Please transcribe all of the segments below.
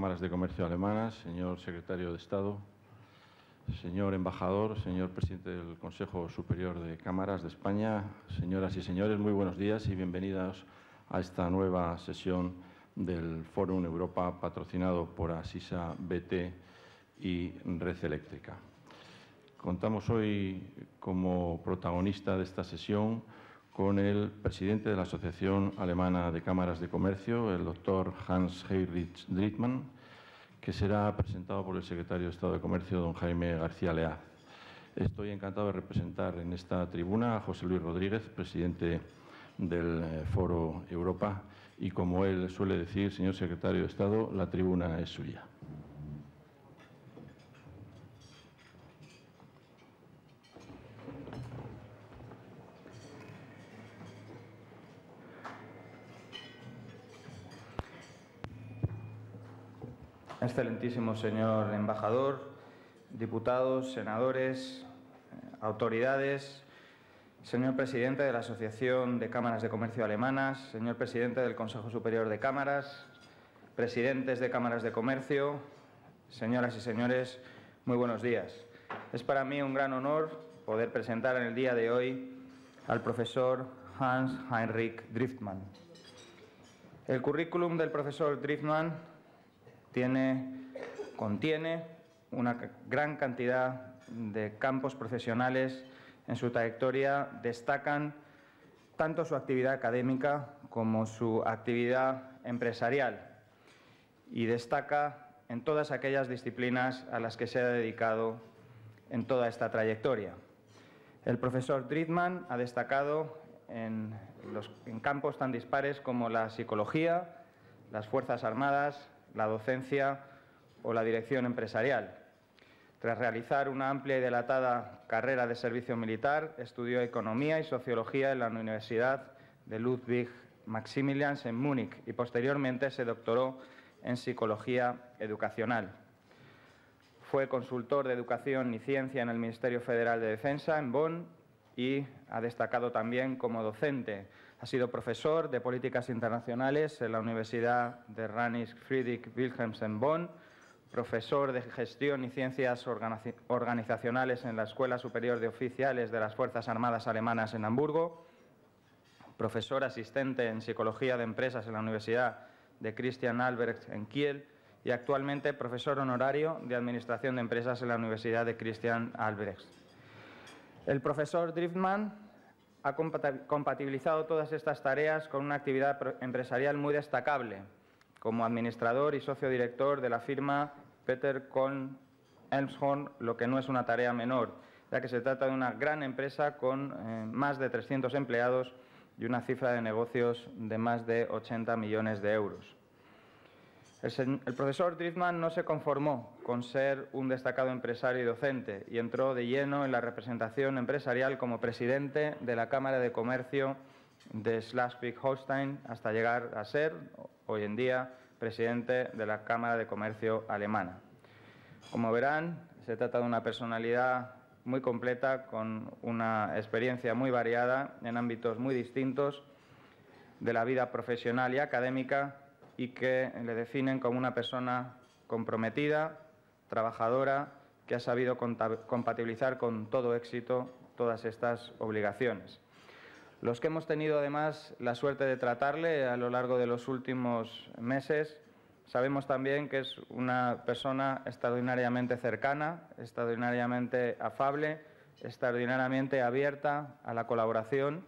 Cámaras de Comercio alemanas, señor secretario de Estado, señor embajador, señor presidente del Consejo Superior de Cámaras de España, señoras y señores, muy buenos días y bienvenidos a esta nueva sesión del Fórum Europa patrocinado por Asisa BT y Red Eléctrica. Contamos hoy como protagonista de esta sesión con el presidente de la Asociación Alemana de Cámaras de Comercio, el doctor Hans-Heinrich Drittmann, que será presentado por el secretario de Estado de Comercio, don Jaime García Leaz. Estoy encantado de representar en esta tribuna a José Luis Rodríguez, presidente del Foro Europa, y como él suele decir, señor secretario de Estado, la tribuna es suya. Excelentísimo señor embajador, diputados, senadores, autoridades, señor presidente de la Asociación de Cámaras de Comercio Alemanas, señor presidente del Consejo Superior de Cámaras, presidentes de Cámaras de Comercio, señoras y señores, muy buenos días. Es para mí un gran honor poder presentar en el día de hoy al profesor Hans-Heinrich Drittmann. El currículum del profesor Drittmann contiene una gran cantidad de campos profesionales. En su trayectoria destacan tanto su actividad académica como su actividad empresarial y destaca en todas aquellas disciplinas a las que se ha dedicado en toda esta trayectoria. El profesor Drittmann ha destacado en campos tan dispares como la psicología, las Fuerzas Armadas, la docencia o la dirección empresarial. Tras realizar una amplia y dilatada carrera de servicio militar, estudió Economía y Sociología en la Universidad de Ludwig Maximilians en Múnich y posteriormente se doctoró en Psicología Educacional. Fue consultor de Educación y Ciencia en el Ministerio Federal de Defensa en Bonn y ha destacado también como docente. Ha sido profesor de Políticas Internacionales en la Universidad de Rheinisch Friedrich Wilhelms en Bonn, profesor de Gestión y Ciencias Organizacionales en la Escuela Superior de Oficiales de las Fuerzas Armadas Alemanas en Hamburgo, profesor asistente en Psicología de Empresas en la Universidad de Christian Albrecht en Kiel y actualmente profesor honorario de Administración de Empresas en la Universidad de Christian Albrecht. El profesor Drittmann ha compatibilizado todas estas tareas con una actividad empresarial muy destacable, como administrador y socio director de la firma Peter Kohn Elmshorn, lo que no es una tarea menor, ya que se trata de una gran empresa con más de 300 empleados y una cifra de negocios de más de 80 millones de euros. El profesor Drittmann no se conformó con ser un destacado empresario y docente y entró de lleno en la representación empresarial como presidente de la Cámara de Comercio de Schleswig-Holstein hasta llegar a ser, hoy en día, presidente de la Cámara de Comercio alemana. Como verán, se trata de una personalidad muy completa, con una experiencia muy variada en ámbitos muy distintos de la vida profesional y académica y que le definen como una persona comprometida, trabajadora, que ha sabido compatibilizar con todo éxito todas estas obligaciones. Los que hemos tenido además la suerte de tratarle a lo largo de los últimos meses, sabemos también que es una persona extraordinariamente cercana, extraordinariamente afable, extraordinariamente abierta a la colaboración.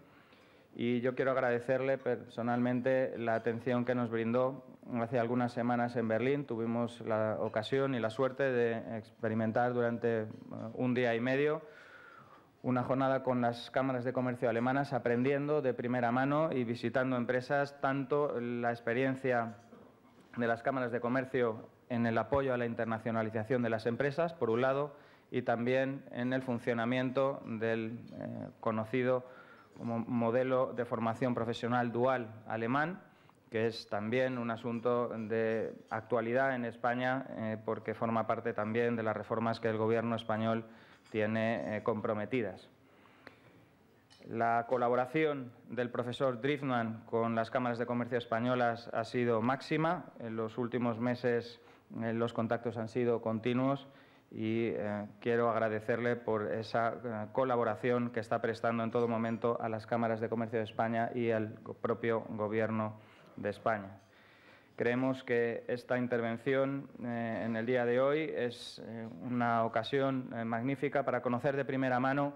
Y yo quiero agradecerle personalmente la atención que nos brindó hace algunas semanas en Berlín. Tuvimos la ocasión y la suerte de experimentar durante un día y medio una jornada con las cámaras de comercio alemanas, aprendiendo de primera mano y visitando empresas, tanto la experiencia de las cámaras de comercio en el apoyo a la internacionalización de las empresas, por un lado, y también en el funcionamiento del conocido como modelo de formación profesional dual alemán, que es también un asunto de actualidad en España porque forma parte también de las reformas que el Gobierno español tiene comprometidas. La colaboración del profesor Drittmann con las cámaras de comercio españolas ha sido máxima. En los últimos meses los contactos han sido continuos y quiero agradecerle por esa colaboración que está prestando en todo momento a las cámaras de comercio de España y al propio Gobierno de España. Creemos que esta intervención en el día de hoy es una ocasión magnífica para conocer de primera mano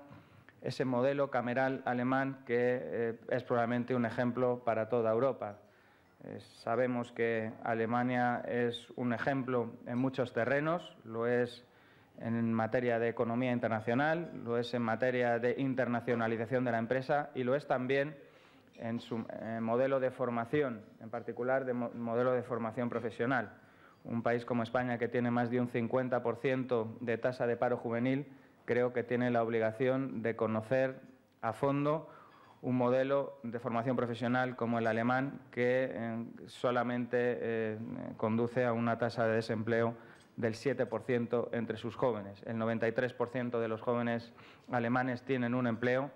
ese modelo cameral alemán que es probablemente un ejemplo para toda Europa. Sabemos que Alemania es un ejemplo en muchos terrenos, lo es en materia de economía internacional, lo es en materia de internacionalización de la empresa y lo es también en su modelo de formación, en particular de modelo de formación profesional. Un país como España, que tiene más de un 50% de tasa de paro juvenil, creo que tiene la obligación de conocer a fondo un modelo de formación profesional como el alemán, que solamente conduce a una tasa de desempleo del 7% entre sus jóvenes. El 93% de los jóvenes alemanes tienen un empleo.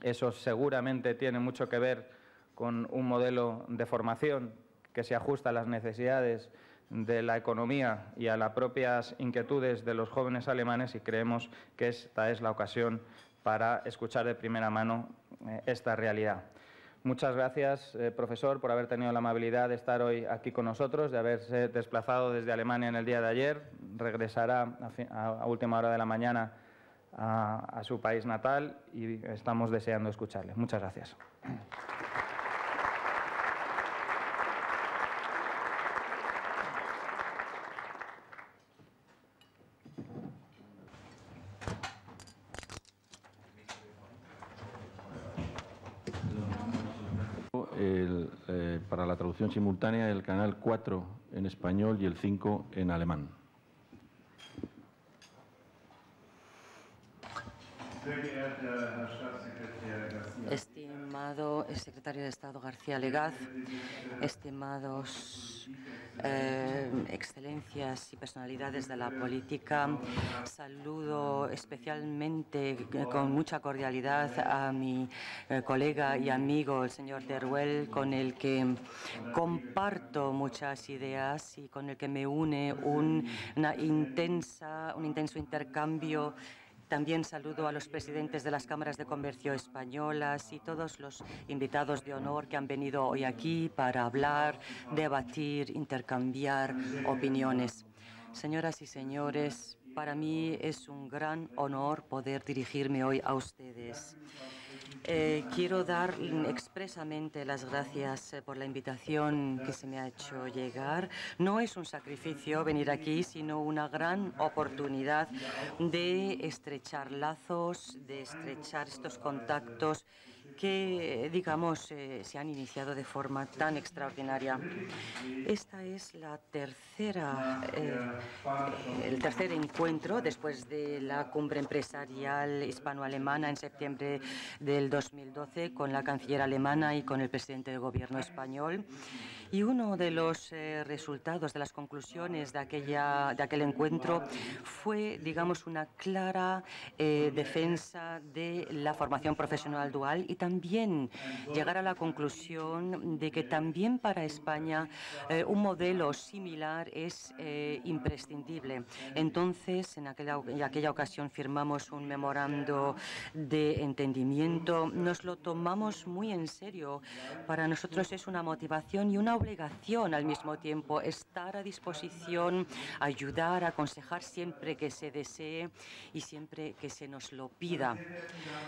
Eso seguramente tiene mucho que ver con un modelo de formación que se ajusta a las necesidades de la economía y a las propias inquietudes de los jóvenes alemanes, y creemos que esta es la ocasión para escuchar de primera mano esta realidad. Muchas gracias, profesor, por haber tenido la amabilidad de estar hoy aquí con nosotros, de haberse desplazado desde Alemania en el día de ayer. Regresará a última hora de la mañana a su país natal y estamos deseando escucharle. Muchas gracias. Para la traducción simultánea, el canal 4 en español y el 5 en alemán. Estimado secretario de Estado García Legaz, estimados excelencias y personalidades de la política, saludo especialmente con mucha cordialidad a mi colega y amigo, el señor Teruel, con el que comparto muchas ideas y con el que me une un intenso intercambio. También saludo a los presidentes de las cámaras de comercio españolas y todos los invitados de honor que han venido hoy aquí para hablar, debatir, intercambiar opiniones. Señoras y señores, para mí es un gran honor poder dirigirme hoy a ustedes. Quiero dar expresamente las gracias por la invitación que se me ha hecho llegar. No es un sacrificio venir aquí, sino una gran oportunidad de estrechar lazos, de estrechar estos contactos que, digamos, se han iniciado de forma tan extraordinaria. Esta es la el tercer encuentro después de la cumbre empresarial hispano-alemana en septiembre del 2012 con la canciller alemana y con el presidente del gobierno español. Y uno de los resultados, de las conclusiones de aquel encuentro fue, digamos, una clara defensa de la formación profesional dual y también llegar a la conclusión de que también para España un modelo similar es imprescindible. Entonces, en aquella ocasión firmamos un memorando de entendimiento. Nos lo tomamos muy en serio. Para nosotros es una motivación y una obligación al mismo tiempo estar a disposición, ayudar, aconsejar siempre que se desee y siempre que se nos lo pida.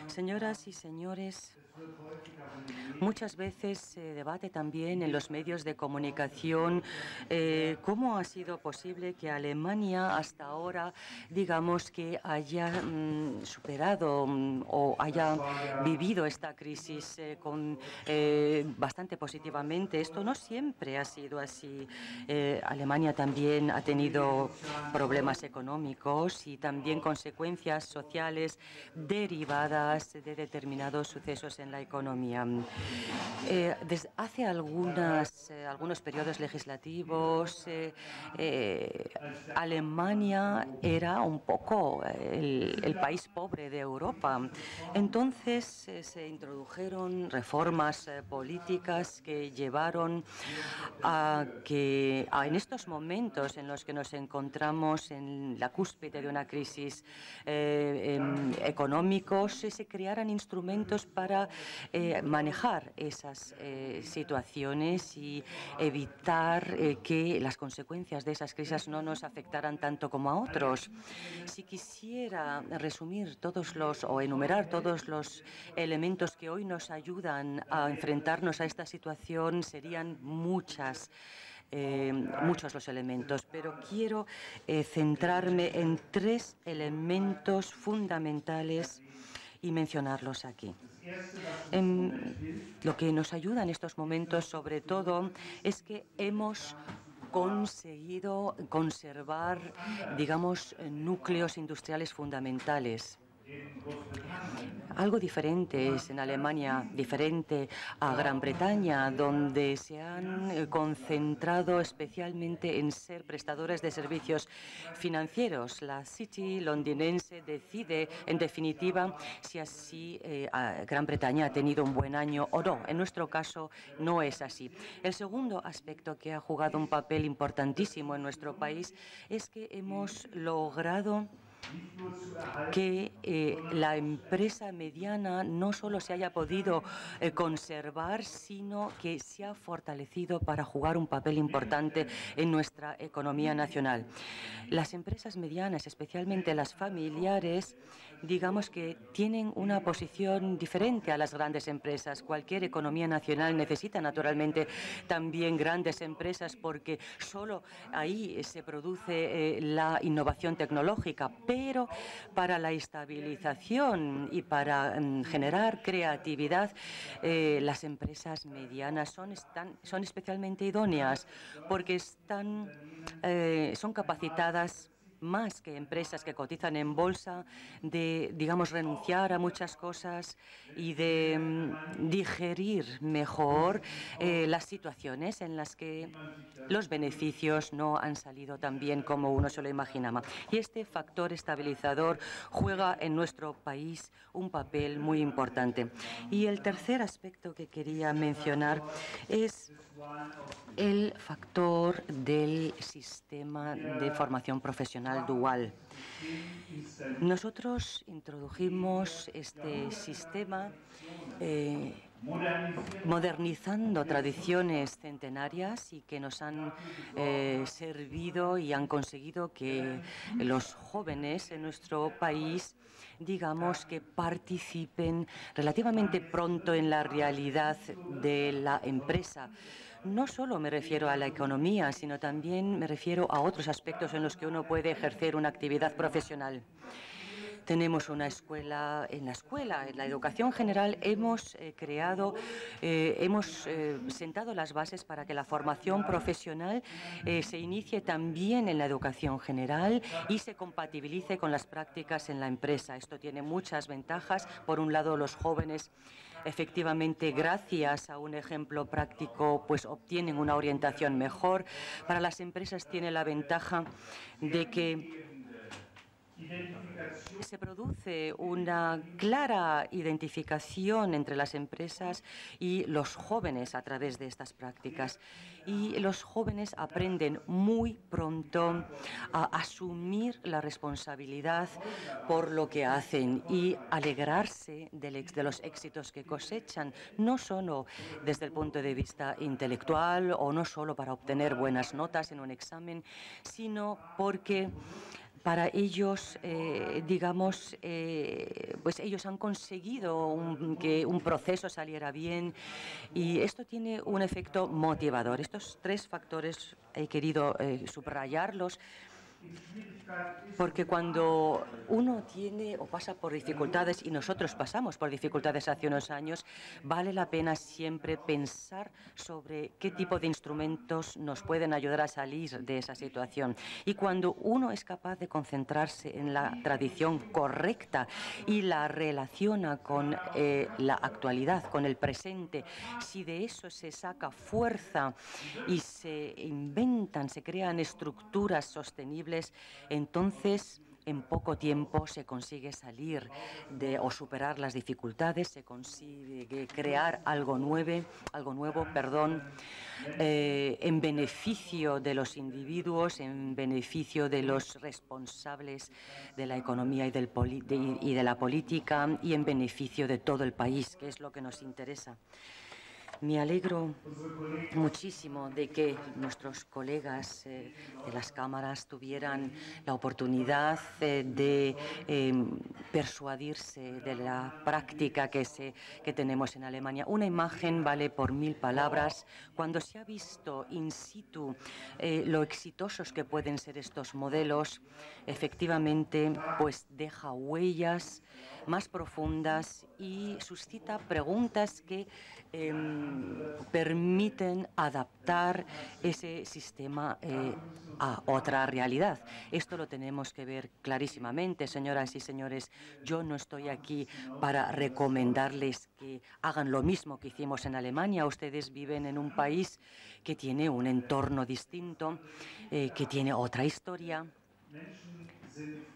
Señoras y señores, muchas veces se debate también en los medios de comunicación cómo ha sido posible que Alemania hasta ahora, digamos, que haya superado o haya vivido esta crisis bastante positivamente. Esto no siempre ha sido así. Alemania también ha tenido problemas económicos y también consecuencias sociales derivadas de determinados sucesos en en la economía. Desde hace algunos periodos legislativos, Alemania era un poco el país pobre de Europa. Entonces se introdujeron reformas políticas que llevaron a que en estos momentos en los que nos encontramos en la cúspide de una crisis económica, se crearan instrumentos para manejar esas situaciones y evitar que las consecuencias de esas crisis no nos afectaran tanto como a otros. Si quisiera resumir o enumerar todos los elementos que hoy nos ayudan a enfrentarnos a esta situación, serían muchos los elementos, pero quiero centrarme en 3 elementos fundamentales y mencionarlos aquí. Lo que nos ayuda en estos momentos, sobre todo, es que hemos conseguido conservar, digamos, núcleos industriales fundamentales. Algo diferente es en Alemania, diferente a Gran Bretaña, donde se han concentrado especialmente en ser prestadores de servicios financieros. La City londinense decide, en definitiva, si Gran Bretaña ha tenido un buen año o no. En nuestro caso, no es así. El segundo aspecto que ha jugado un papel importantísimo en nuestro país es que hemos logrado que la empresa mediana no solo se haya podido conservar, sino que se ha fortalecido para jugar un papel importante en nuestra economía nacional. Las empresas medianas, especialmente las familiares, digamos que tienen una posición diferente a las grandes empresas. Cualquier economía nacional necesita naturalmente también grandes empresas porque solo ahí se produce la innovación tecnológica, pero para la estabilización y para generar creatividad, las empresas medianas son especialmente idóneas porque son capacitadas más que empresas que cotizan en bolsa, de, digamos, renunciar a muchas cosas y de digerir mejor las situaciones en las que los beneficios no han salido tan bien como uno se lo imaginaba. Y este factor estabilizador juega en nuestro país un papel muy importante. Y el tercer aspecto que quería mencionar es el factor del sistema de formación profesional dual. Nosotros introdujimos este sistema modernizando tradiciones centenarias y que nos han servido y han conseguido que los jóvenes en nuestro país, digamos, que participen relativamente pronto en la realidad de la empresa. No solo me refiero a la economía, sino también me refiero a otros aspectos en los que uno puede ejercer una actividad profesional. Tenemos una escuela, en la educación general hemos sentado las bases para que la formación profesional se inicie también en la educación general y se compatibilice con las prácticas en la empresa. Esto tiene muchas ventajas. Por un lado, los jóvenes, efectivamente, gracias a un ejemplo práctico, pues obtienen una orientación mejor. Para las empresas tiene la ventaja de que se produce una clara identificación entre las empresas y los jóvenes a través de estas prácticas. Y los jóvenes aprenden muy pronto a asumir la responsabilidad por lo que hacen y alegrarse de los éxitos que cosechan, no solo desde el punto de vista intelectual o no solo para obtener buenas notas en un examen, sino porque para ellos, pues ellos han conseguido que un proceso saliera bien y esto tiene un efecto motivador. Estos 3 factores he querido subrayarlos Porque cuando uno tiene o pasa por dificultades, y nosotros pasamos por dificultades hace unos años, vale la pena siempre pensar sobre qué tipo de instrumentos nos pueden ayudar a salir de esa situación. Y cuando uno es capaz de concentrarse en la tradición correcta y la relaciona con la actualidad, con el presente, si de eso se saca fuerza y se inventan, se crean estructuras sostenibles, entonces en poco tiempo se consigue salir de o superar las dificultades, se consigue crear algo nuevo, en beneficio de los individuos, en beneficio de los responsables de la economía y de la política, y en beneficio de todo el país, que es lo que nos interesa. Me alegro muchísimo de que nuestros colegas de las cámaras tuvieran la oportunidad de persuadirse de la práctica que tenemos en Alemania. Una imagen vale por 1000 palabras. Cuando se ha visto in situ lo exitosos que pueden ser estos modelos, efectivamente, pues deja huellas más profundas y suscita preguntas que permiten adaptar ese sistema a otra realidad. Esto lo tenemos que ver clarísimamente, señoras y señores. Yo no estoy aquí para recomendarles que hagan lo mismo que hicimos en Alemania. Ustedes viven en un país que tiene un entorno distinto, que tiene otra historia.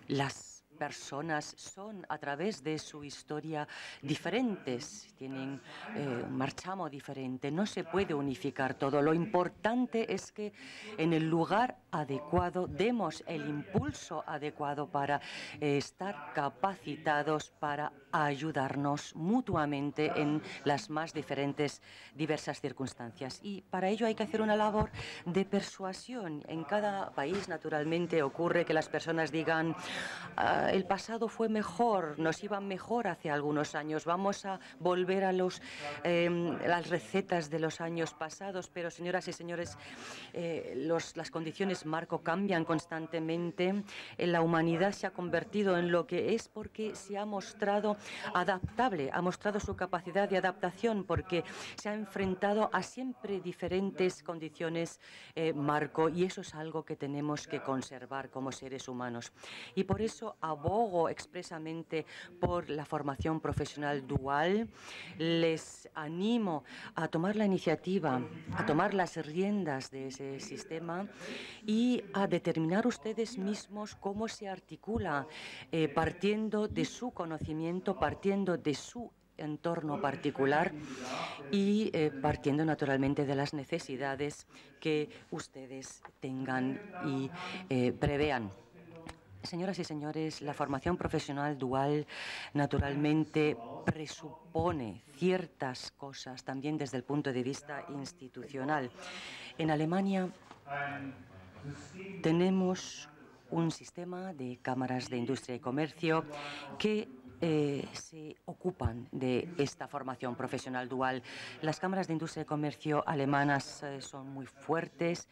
Las personas son, a través de su historia, diferentes, tienen un marchamo diferente, no se puede unificar todo. Lo importante es que en el lugar adecuado demos el impulso adecuado para estar capacitados para ayudarnos mutuamente en las más diversas circunstancias. Y para ello hay que hacer una labor de persuasión. En cada país, naturalmente, ocurre que las personas digan: el pasado fue mejor, nos iba mejor hace algunos años, vamos a volver a las recetas de los años pasados. Pero, señoras y señores, las condiciones marco cambian constantemente. La humanidad se ha convertido en lo que es porque se ha mostrado adaptable, ha mostrado su capacidad de adaptación, porque se ha enfrentado a siempre diferentes condiciones marco, y eso es algo que tenemos que conservar como seres humanos. Y por eso abogo expresamente por la formación profesional dual. Les animo a tomar la iniciativa, a tomar las riendas de ese sistema y a determinar ustedes mismos cómo se articula, partiendo de su conocimiento, partiendo de su entorno particular y partiendo naturalmente de las necesidades que ustedes tengan y prevean. Señoras y señores, la formación profesional dual naturalmente presupone ciertas cosas también desde el punto de vista institucional. En Alemania tenemos un sistema de cámaras de industria y comercio que se ocupan de esta formación profesional dual. Las cámaras de industria y comercio alemanas son muy fuertes.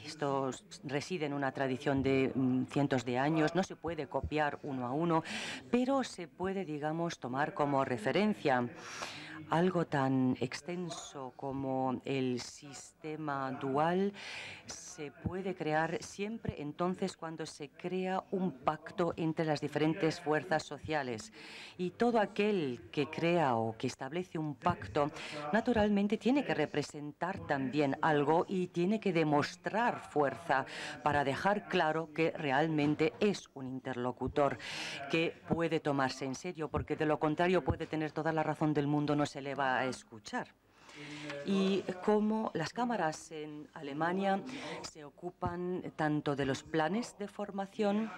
Esto reside en una tradición de cientos de años, no se puede copiar uno a uno, pero se puede, digamos, tomar como referencia. Algo tan extenso como el sistema dual se puede crear siempre entonces cuando se crea un pacto entre las diferentes fuerzas sociales. Y todo aquel que crea o que establece un pacto, naturalmente tiene que representar también algo y tiene que demostrar fuerza para dejar claro que realmente es un interlocutor que puede tomarse en serio, porque de lo contrario puede tener toda la razón del mundo, no se le va a escuchar. Y como las cámaras en Alemania se ocupan tanto de los planes de formación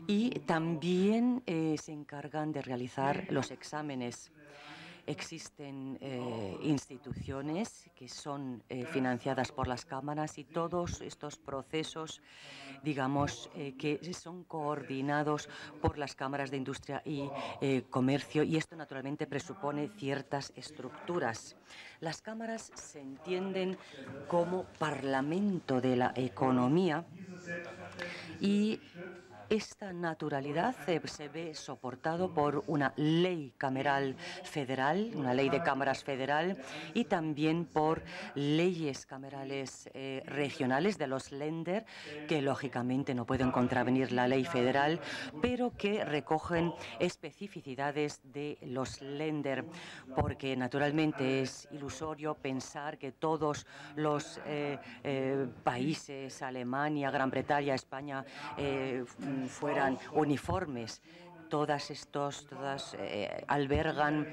y también se encargan de realizar los exámenes. Existen instituciones que son financiadas por las cámaras y todos estos procesos, digamos, que son coordinados por las cámaras de industria y comercio, y esto naturalmente presupone ciertas estructuras. Las cámaras se entienden como parlamento de la economía y esta naturalidad se ve soportado por una ley cameral federal, una ley de cámaras federal, y también por leyes camerales regionales de los Länder, que lógicamente no pueden contravenir la ley federal, pero que recogen especificidades de los Länder, porque naturalmente es ilusorio pensar que todos los países, Alemania, Gran Bretaña, España, fueran uniformes. Todas albergan,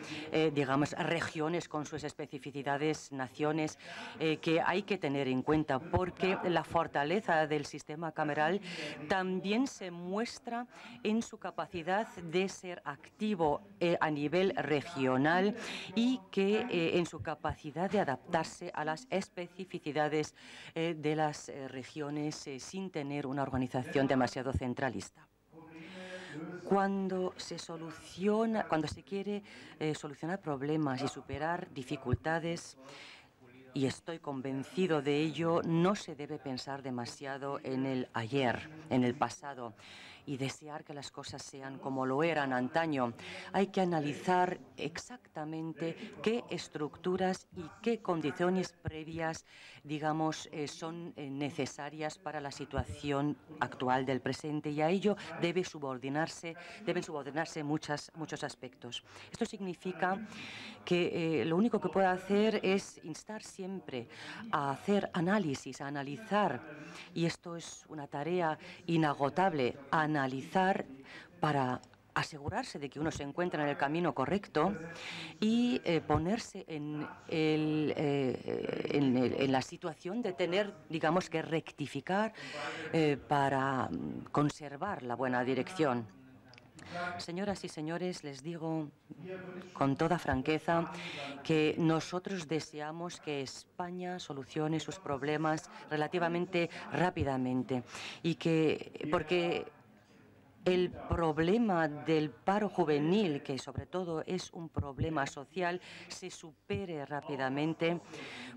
digamos, regiones con sus especificidades, naciones que hay que tener en cuenta, porque la fortaleza del sistema cameral también se muestra en su capacidad de ser activo a nivel regional y que en su capacidad de adaptarse a las especificidades de las regiones sin tener una organización demasiado centralista. Cuando se quiere solucionar problemas y superar dificultades, y estoy convencido de ello, no se debe pensar demasiado en el ayer, en el pasado, y desear que las cosas sean como lo eran antaño. Hay que analizar exactamente qué estructuras y qué condiciones previas, digamos, son necesarias para la situación actual del presente, y a ello deben subordinarse muchos aspectos. Esto significa que lo único que puedo hacer es instar siempre a hacer análisis, a analizar, y esto es una tarea inagotable, analizar para asegurarse de que uno se encuentra en el camino correcto y ponerse en la situación de tener, digamos, que rectificar para conservar la buena dirección. Señoras y señores, les digo con toda franqueza que nosotros deseamos que España solucione sus problemas relativamente rápidamente, y porque el problema del paro juvenil, que sobre todo es un problema social, se supere rápidamente,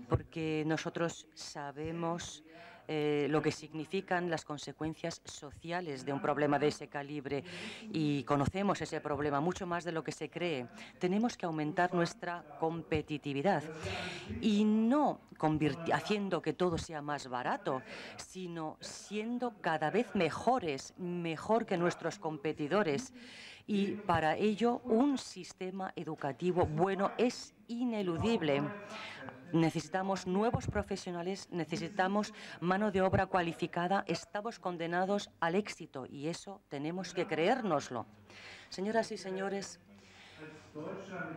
porque nosotros sabemos lo que significan las consecuencias sociales de un problema de ese calibre, y conocemos ese problema mucho más de lo que se cree. Tenemos que aumentar nuestra competitividad, y no haciendo que todo sea más barato, sino siendo cada vez mejores, mejor que nuestros competidores. Y para ello un sistema educativo bueno es ineludible. Necesitamos nuevos profesionales, necesitamos mano de obra cualificada, estamos condenados al éxito, y eso tenemos que creérnoslo. Señoras y señores,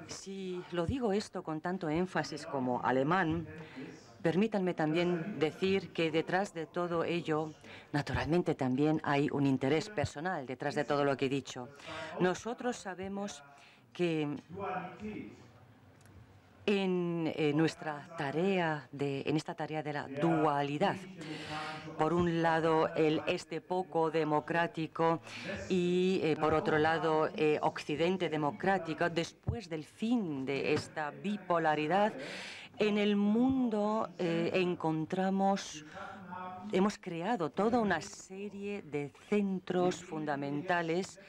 si lo digo esto con tanto énfasis como alemán, permítanme también decir que detrás de todo ello, naturalmente también hay un interés personal detrás de todo lo que he dicho. Nosotros sabemos que en esta tarea de la dualidad, por un lado el este poco democrático y por otro lado Occidente democrático, después del fin de esta bipolaridad, en el mundo hemos creado toda una serie de centros fundamentales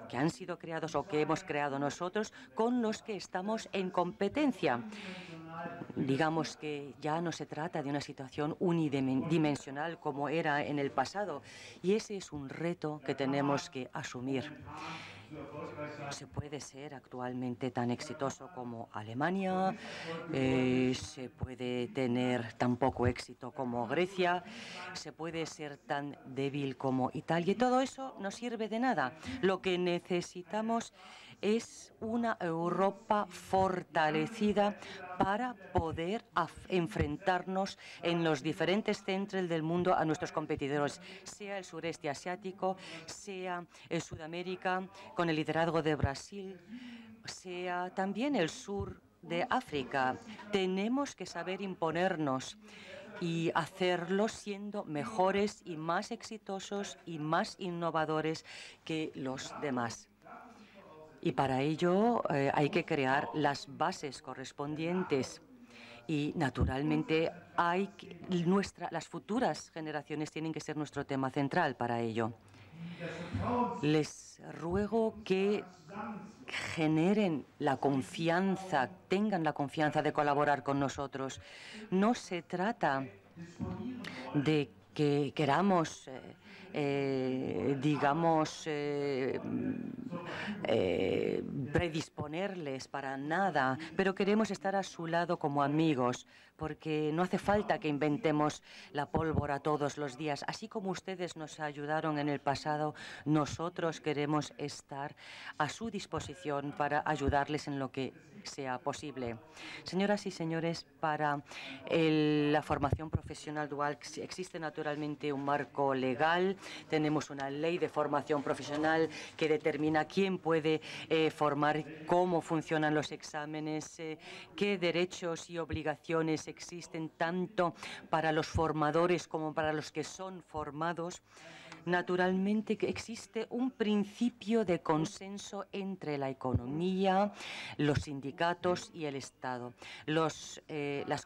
que han sido creados o que hemos creado nosotros, con los que estamos en competencia. Digamos que ya no se trata de una situación unidimensional como era en el pasado, y ese es un reto que tenemos que asumir. Se puede ser actualmente tan exitoso como Alemania, se puede tener tan poco éxito como Grecia, se puede ser tan débil como Italia, y todo eso no sirve de nada. Lo que necesitamos es una Europa fortalecida para poder enfrentarnos en los diferentes centros del mundo a nuestros competidores, sea el sureste asiático, sea el Sudamérica con el liderazgo de Brasil, sea también el sur de África. Tenemos que saber imponernos y hacerlo siendo mejores y más exitosos y más innovadores que los demás. Y para ello hay que crear las bases correspondientes. Y, naturalmente, las futuras generaciones tienen que ser nuestro tema central para ello. Les ruego que generen la confianza, tengan la confianza de colaborar con nosotros. No se trata de que queramos, predisponerles para nada, pero queremos estar a su lado como amigos, porque no hace falta que inventemos la pólvora todos los días. Así como ustedes nos ayudaron en el pasado, nosotros queremos estar a su disposición para ayudarles en lo que sea posible. Señoras y señores, para la formación profesional dual existe naturalmente un marco legal. Tenemos una ley de formación profesional que determina quién puede formar, cómo funcionan los exámenes, qué derechos y obligaciones existen tanto para los formadores como para los que son formados. Naturalmente que existe un principio de consenso entre la economía, los sindicatos y el Estado. Las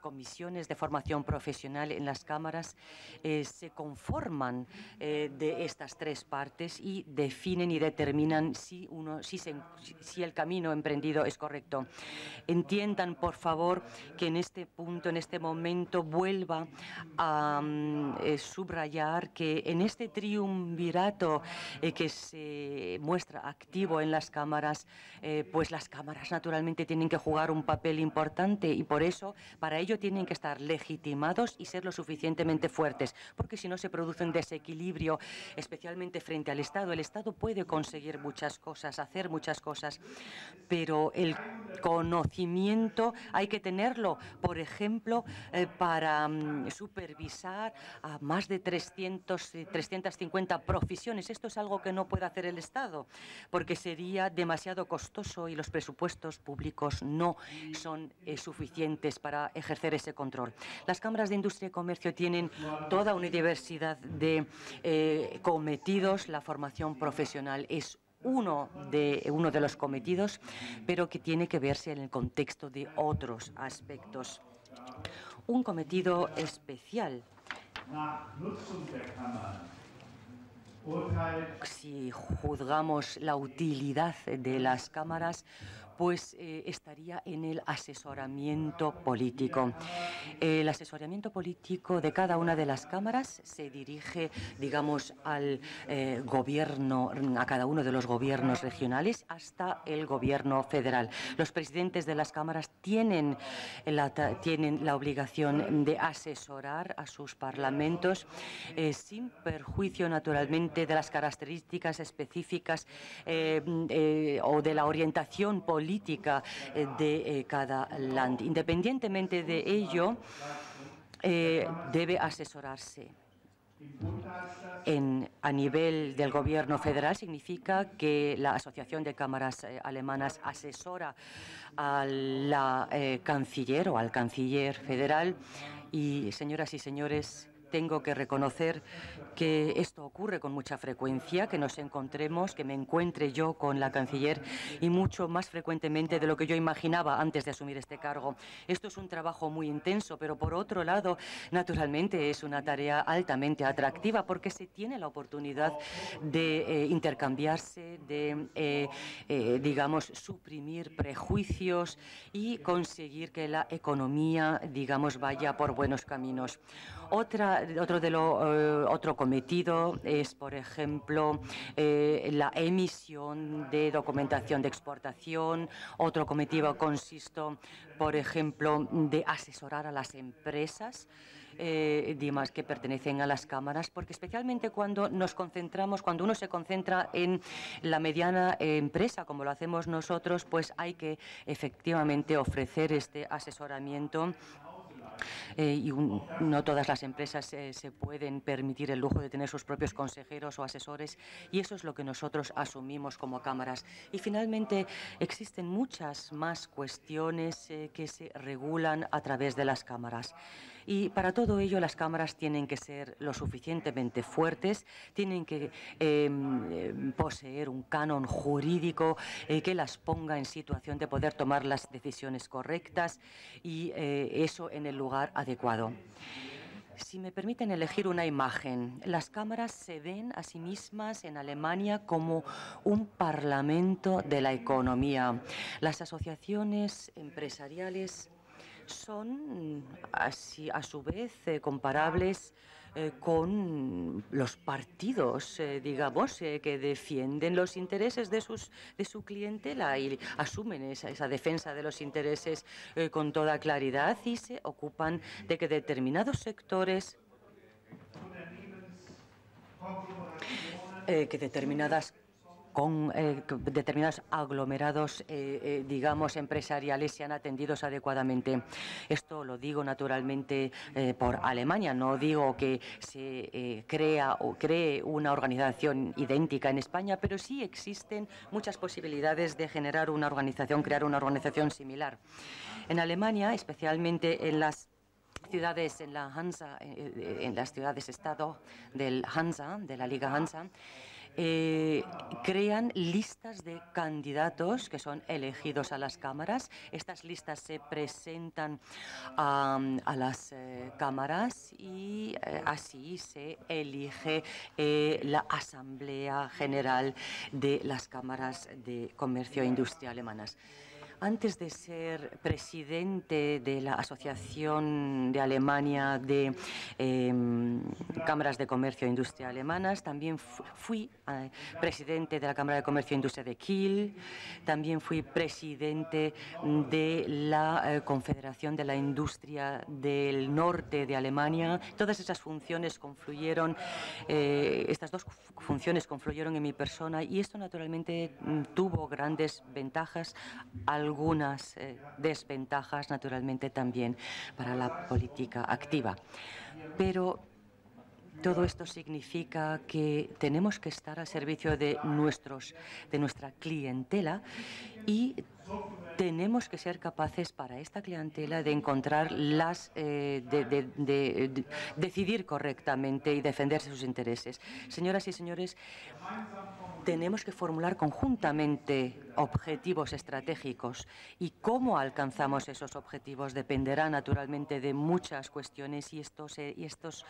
comisiones de formación profesional en las cámaras se conforman de estas tres partes y definen y determinan si el camino emprendido es correcto. Entiendan, por favor, que en este punto, en este momento, vuelva a subrayar que en este triunvirato que se muestra activo en las cámaras, pues las cámaras naturalmente tienen que jugar un papel importante y por eso, para ello tienen que estar legitimados y ser lo suficientemente fuertes, porque si no se produce un desequilibrio, especialmente frente al Estado. El Estado puede conseguir muchas cosas, hacer muchas cosas, pero el conocimiento hay que tenerlo, por ejemplo, para supervisar a más de 350 profesiones. Esto es algo que no puede hacer el Estado, porque sería demasiado costoso y los presupuestos públicos no son suficientes para ejercer ese control. Las cámaras de industria y comercio tienen toda una diversidad de cometidos. La formación profesional es uno de los cometidos, pero que tiene que verse en el contexto de otros aspectos. Un cometido especial. Si juzgamos la utilidad de las cámaras, pues estaría en el asesoramiento político. El asesoramiento político de cada una de las cámaras se dirige, digamos, al gobierno, a cada uno de los gobiernos regionales hasta el gobierno federal. Los presidentes de las cámaras tienen la obligación de asesorar a sus parlamentos sin perjuicio, naturalmente, de las características específicas o de la orientación política de cada land. Independientemente de ello, debe asesorarse. A nivel del gobierno federal significa que la Asociación de Cámaras Alemanas asesora a la canciller o al canciller federal y, señoras y señores, tengo que reconocer que esto ocurre con mucha frecuencia, que nos encontremos, que me encuentre yo con la canciller y mucho más frecuentemente de lo que yo imaginaba antes de asumir este cargo. Esto es un trabajo muy intenso, pero por otro lado, naturalmente es una tarea altamente atractiva porque se tiene la oportunidad de intercambiarse, de, digamos, suprimir prejuicios y conseguir que la economía, digamos, vaya por buenos caminos. Otro cometido es, por ejemplo, la emisión de documentación de exportación. Otro cometido consiste, por ejemplo, de asesorar a las empresas que pertenecen a las cámaras, porque especialmente cuando uno se concentra en la mediana empresa, como lo hacemos nosotros, pues hay que efectivamente ofrecer este asesoramiento y no todas las empresas se pueden permitir el lujo de tener sus propios consejeros o asesores, y eso es lo que nosotros asumimos como cámaras. Y finalmente existen muchas más cuestiones que se regulan a través de las cámaras. Y para todo ello las cámaras tienen que ser lo suficientemente fuertes, tienen que poseer un canon jurídico que las ponga en situación de poder tomar las decisiones correctas, y eso en el lugar adecuado. Si me permiten elegir una imagen, las cámaras se ven a sí mismas en Alemania como un parlamento de la economía. Las asociaciones empresariales son así, a su vez, comparables con los partidos, digamos, que defienden los intereses de su clientela y asumen esa defensa de los intereses con toda claridad, y se ocupan de que determinados sectores, con determinados aglomerados, digamos, empresariales sean atendidos adecuadamente. Esto lo digo naturalmente por Alemania, no digo que se cree una organización idéntica en España, pero sí existen muchas posibilidades de generar una organización, crear una organización similar. En Alemania, especialmente en las ciudades, en la Hansa, en las ciudades-estado del Hansa, de la Liga Hansa, crean listas de candidatos que son elegidos a las cámaras. Estas listas se presentan a las cámaras y así se elige la Asamblea General de las Cámaras de Comercio e Industria alemanas. Antes de ser presidente de la Asociación de Alemania de Cámaras de Comercio e Industria Alemanas, también fui presidente de la Cámara de Comercio e Industria de Kiel, también fui presidente de la Confederación de la Industria del Norte de Alemania. Todas esas funciones confluyeron, estas dos funciones confluyeron en mi persona, y esto naturalmente tuvo grandes ventajas, algunas desventajas naturalmente también para la política activa. Pero todo esto significa que tenemos que estar al servicio de nuestra clientela, y tenemos que ser capaces para esta clientela de encontrar decidir correctamente y defender sus intereses. Señoras y señores, tenemos que formular conjuntamente objetivos estratégicos, y cómo alcanzamos esos objetivos dependerá naturalmente de muchas cuestiones, y estos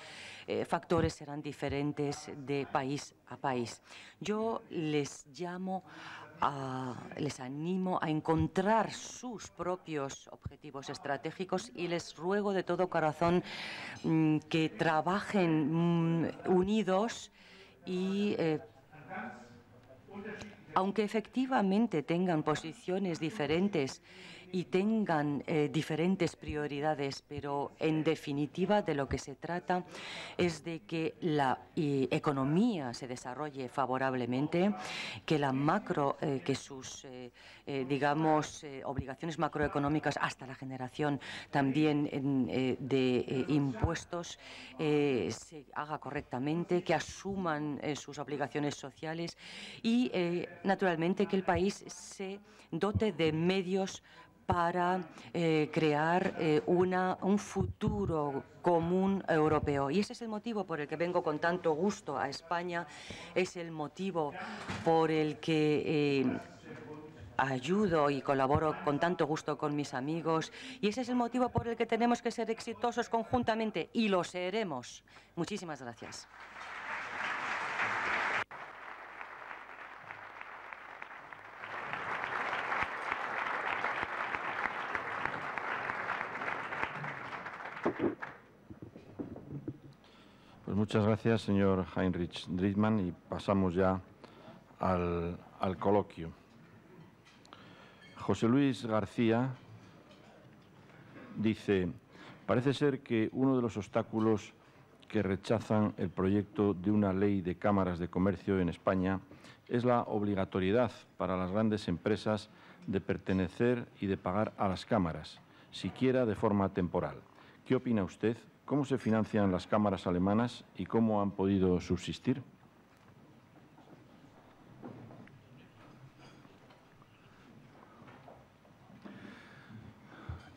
factores serán diferentes de país a país. Yo les animo a encontrar sus propios objetivos estratégicos, y les ruego de todo corazón que trabajen unidos, y aunque efectivamente tengan posiciones diferentes y tengan diferentes prioridades, pero en definitiva de lo que se trata es de que la economía se desarrolle favorablemente, que que sus obligaciones macroeconómicas hasta la generación también de impuestos se haga correctamente, que asuman sus obligaciones sociales, y naturalmente que el país se dote de medios para crear un futuro común europeo. Y ese es el motivo por el que vengo con tanto gusto a España, es el motivo por el que ayudo y colaboro con tanto gusto con mis amigos, y ese es el motivo por el que tenemos que ser exitosos conjuntamente, y lo seremos. Muchísimas gracias. Pues muchas gracias, señor Heinrich Driedmann, y pasamos ya al coloquio. José Luis García dice: parece ser que uno de los obstáculos que rechazan el proyecto de una ley de cámaras de comercio en España es la obligatoriedad para las grandes empresas de pertenecer y de pagar a las cámaras, siquiera de forma temporal. ¿Qué opina usted? ¿Cómo se financian las cámaras alemanas y cómo han podido subsistir?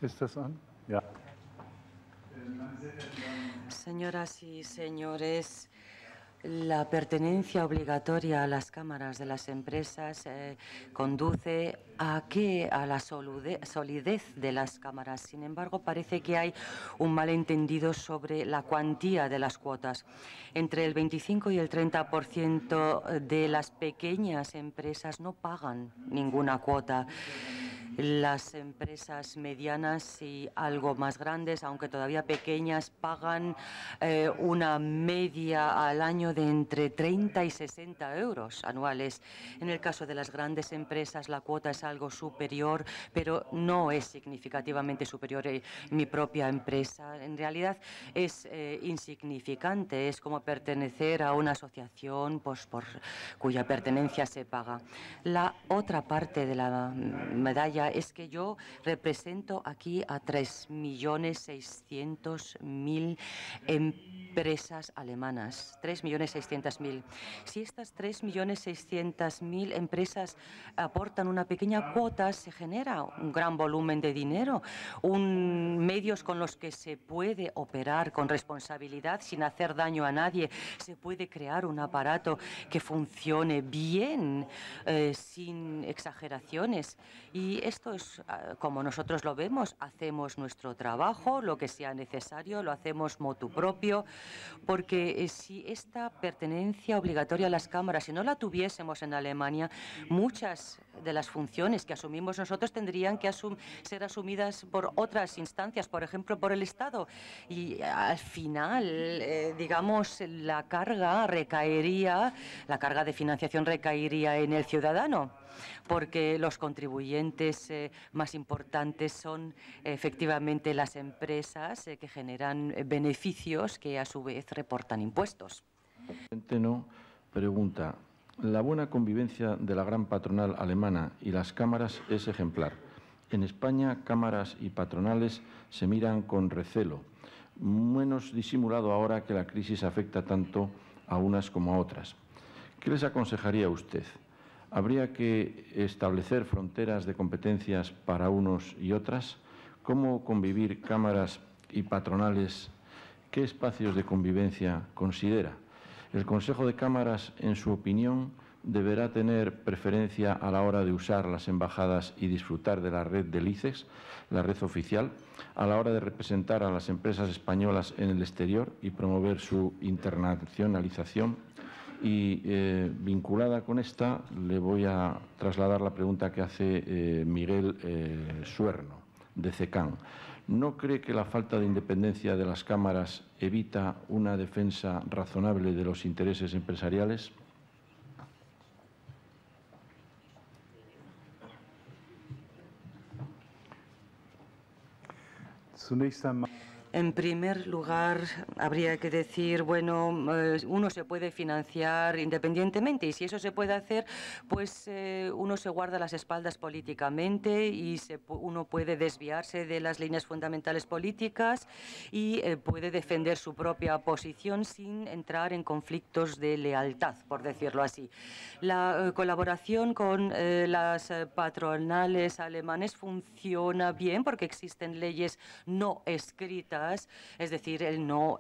¿Estás on? Ya. Señoras y señores, la pertenencia obligatoria a las cámaras de las empresas conduce a la solidez de las cámaras. Sin embargo, parece que hay un malentendido sobre la cuantía de las cuotas. Entre el 25 y el 30% de las pequeñas empresas no pagan ninguna cuota. Las empresas medianas y algo más grandes, aunque todavía pequeñas, pagan una media al año de entre 30 y 60 euros anuales. En el caso de las grandes empresas, la cuota es algo superior, pero no es significativamente superior. Mi propia empresa, en realidad, es insignificante. Es como pertenecer a una asociación cuya pertenencia se paga. La otra parte de la medalla es que yo represento aquí a 3.600.000 empresas alemanas. 3.600.000. Si estas 3.600.000 empresas aportan una pequeña cuota, se genera un gran volumen de dinero, medios con los que se puede operar con responsabilidad sin hacer daño a nadie. Se puede crear un aparato que funcione bien, sin exageraciones. Y esto es como nosotros lo vemos. Hacemos nuestro trabajo, lo que sea necesario, lo hacemos motu propio, porque si esta pertenencia obligatoria a las cámaras, si no la tuviésemos en Alemania, muchas de las funciones que asumimos nosotros tendrían que ser asumidas por otras instancias, por ejemplo, por el Estado. Y al final, digamos, la carga de financiación recaería en el ciudadano, porque los contribuyentes más importantes son efectivamente las empresas que generan beneficios que a su vez reportan impuestos. Centeno pregunta: la buena convivencia de la gran patronal alemana y las cámaras es ejemplar. En España, cámaras y patronales se miran con recelo, menos disimulado ahora que la crisis afecta tanto a unas como a otras. ¿Qué les aconsejaría usted? ¿Habría que establecer fronteras de competencias para unos y otras? ¿Cómo convivir cámaras y patronales? ¿Qué espacios de convivencia considera? ¿El Consejo de Cámaras, en su opinión, deberá tener preferencia a la hora de usar las embajadas y disfrutar de la red del ICEX, la red oficial, a la hora de representar a las empresas españolas en el exterior y promover su internacionalización? Y vinculada con esta, le voy a trasladar la pregunta que hace Miguel Suerno, de CECAN. ¿No cree que la falta de independencia de las cámaras evita una defensa razonable de los intereses empresariales? En primer lugar, habría que decir, bueno, uno se puede financiar independientemente, y si eso se puede hacer, pues uno se guarda las espaldas políticamente y uno puede desviarse de las líneas fundamentales políticas y puede defender su propia posición sin entrar en conflictos de lealtad, por decirlo así. La colaboración con las patronales alemanes funciona bien porque existen leyes no escritas, es decir, el no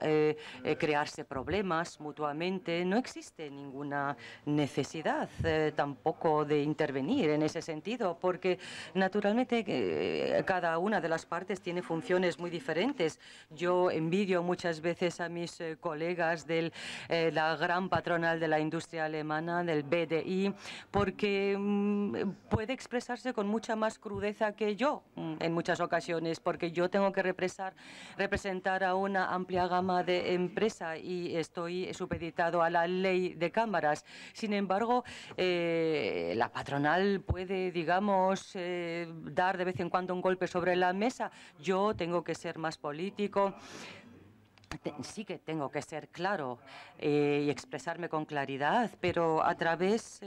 crearse problemas mutuamente. No existe ninguna necesidad tampoco de intervenir en ese sentido, porque naturalmente cada una de las partes tiene funciones muy diferentes. Yo envidio muchas veces a mis colegas de la gran patronal de la industria alemana, del BDI, porque puede expresarse con mucha más crudeza que yo en muchas ocasiones, porque yo tengo que representar a una amplia gama de empresas y estoy supeditado a la ley de cámaras. Sin embargo, la patronal puede, digamos, dar de vez en cuando un golpe sobre la mesa. Yo tengo que ser más político. sí que tengo que ser claro y expresarme con claridad, pero a través,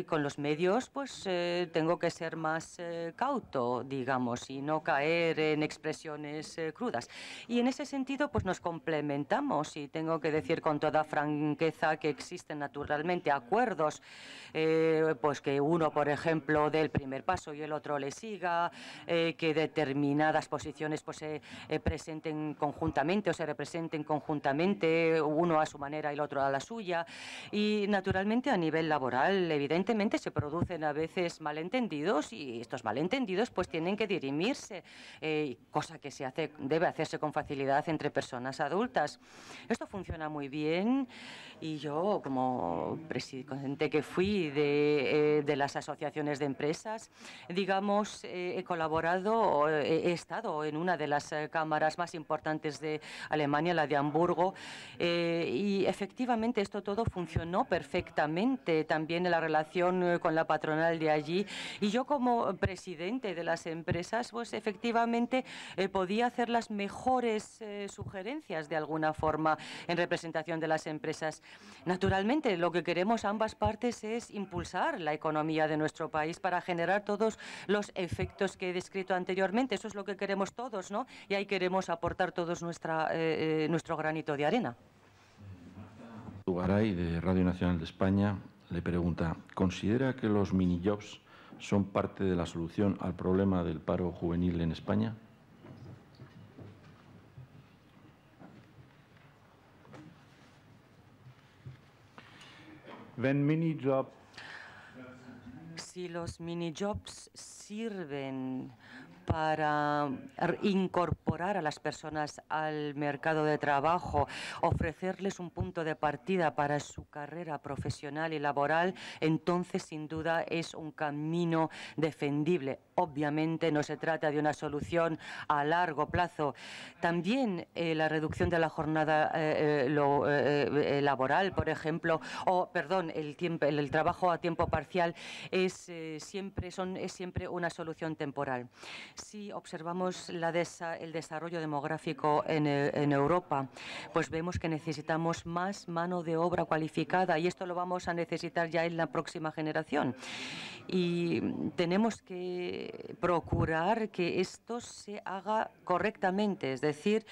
con los medios, pues tengo que ser más cauto, digamos, y no caer en expresiones crudas. Y en ese sentido, pues nos complementamos y tengo que decir con toda franqueza que existen naturalmente acuerdos, pues que uno, por ejemplo, dé el primer paso y el otro le siga, que determinadas posiciones pues se presenten conjuntamente o se representen conjuntamente, uno a su manera y el otro a la suya. Y naturalmente a nivel laboral, evidentemente se producen a veces malentendidos y estos malentendidos pues tienen que dirimirse, cosa que debe hacerse con facilidad entre personas adultas. Esto funciona muy bien y yo, como presidente que fui de las asociaciones de empresas, digamos, he colaborado, he estado en una de las cámaras más importantes de Alemania, la de Hamburgo, y efectivamente esto todo funcionó perfectamente, también en la relación con la patronal de allí, y yo como presidente de las empresas, pues efectivamente podía hacer las mejores sugerencias de alguna forma en representación de las empresas. Naturalmente, lo que queremos ambas partes es impulsar la economía de nuestro país para generar todos los efectos que he descrito anteriormente. Eso es lo que queremos todos, ¿no? Y ahí queremos aportar todos nuestro granito de arena. Garay, de Radio Nacional de España, le pregunta, ¿considera que los minijobs son parte de la solución al problema del paro juvenil en España? Si los minijobs sirven para incorporar a las personas al mercado de trabajo, ofrecerles un punto de partida para su carrera profesional y laboral, entonces sin duda es un camino defendible. Obviamente no se trata de una solución a largo plazo. También la reducción de la jornada laboral, por ejemplo, el trabajo a tiempo parcial es siempre una solución temporal. Si observamos el desarrollo demográfico en Europa, pues vemos que necesitamos más mano de obra cualificada y esto lo vamos a necesitar ya en la próxima generación. Y tenemos que procurar que esto se haga correctamente, es decir,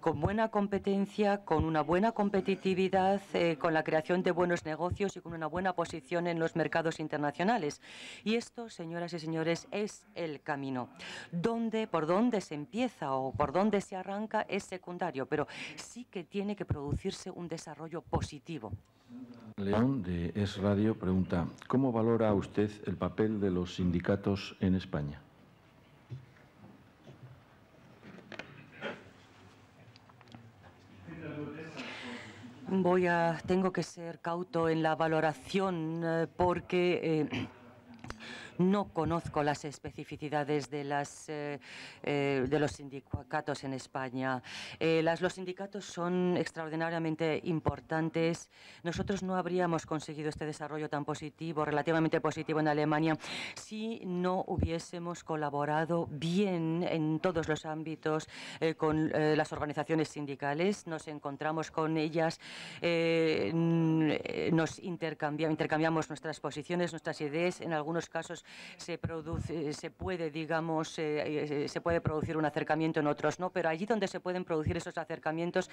con buena competencia, con una buena competitividad, con la creación de buenos negocios y con una buena posición en los mercados internacionales. Y esto, señoras y señores, es el camino. Por dónde se empieza o por dónde se arranca es secundario, pero sí que tiene que producirse un desarrollo positivo. León, de Es Radio, pregunta, ¿cómo valora usted el papel de los sindicatos en España? Tengo que ser cauto en la valoración porque no conozco las especificidades de los sindicatos en España. Los sindicatos son extraordinariamente importantes. Nosotros no habríamos conseguido este desarrollo tan positivo, relativamente positivo en Alemania, si no hubiésemos colaborado bien en todos los ámbitos con las organizaciones sindicales. Nos encontramos con ellas, intercambiamos nuestras posiciones, nuestras ideas. En algunos casos se puede producir un acercamiento, en otros no, pero allí donde se pueden producir esos acercamientos,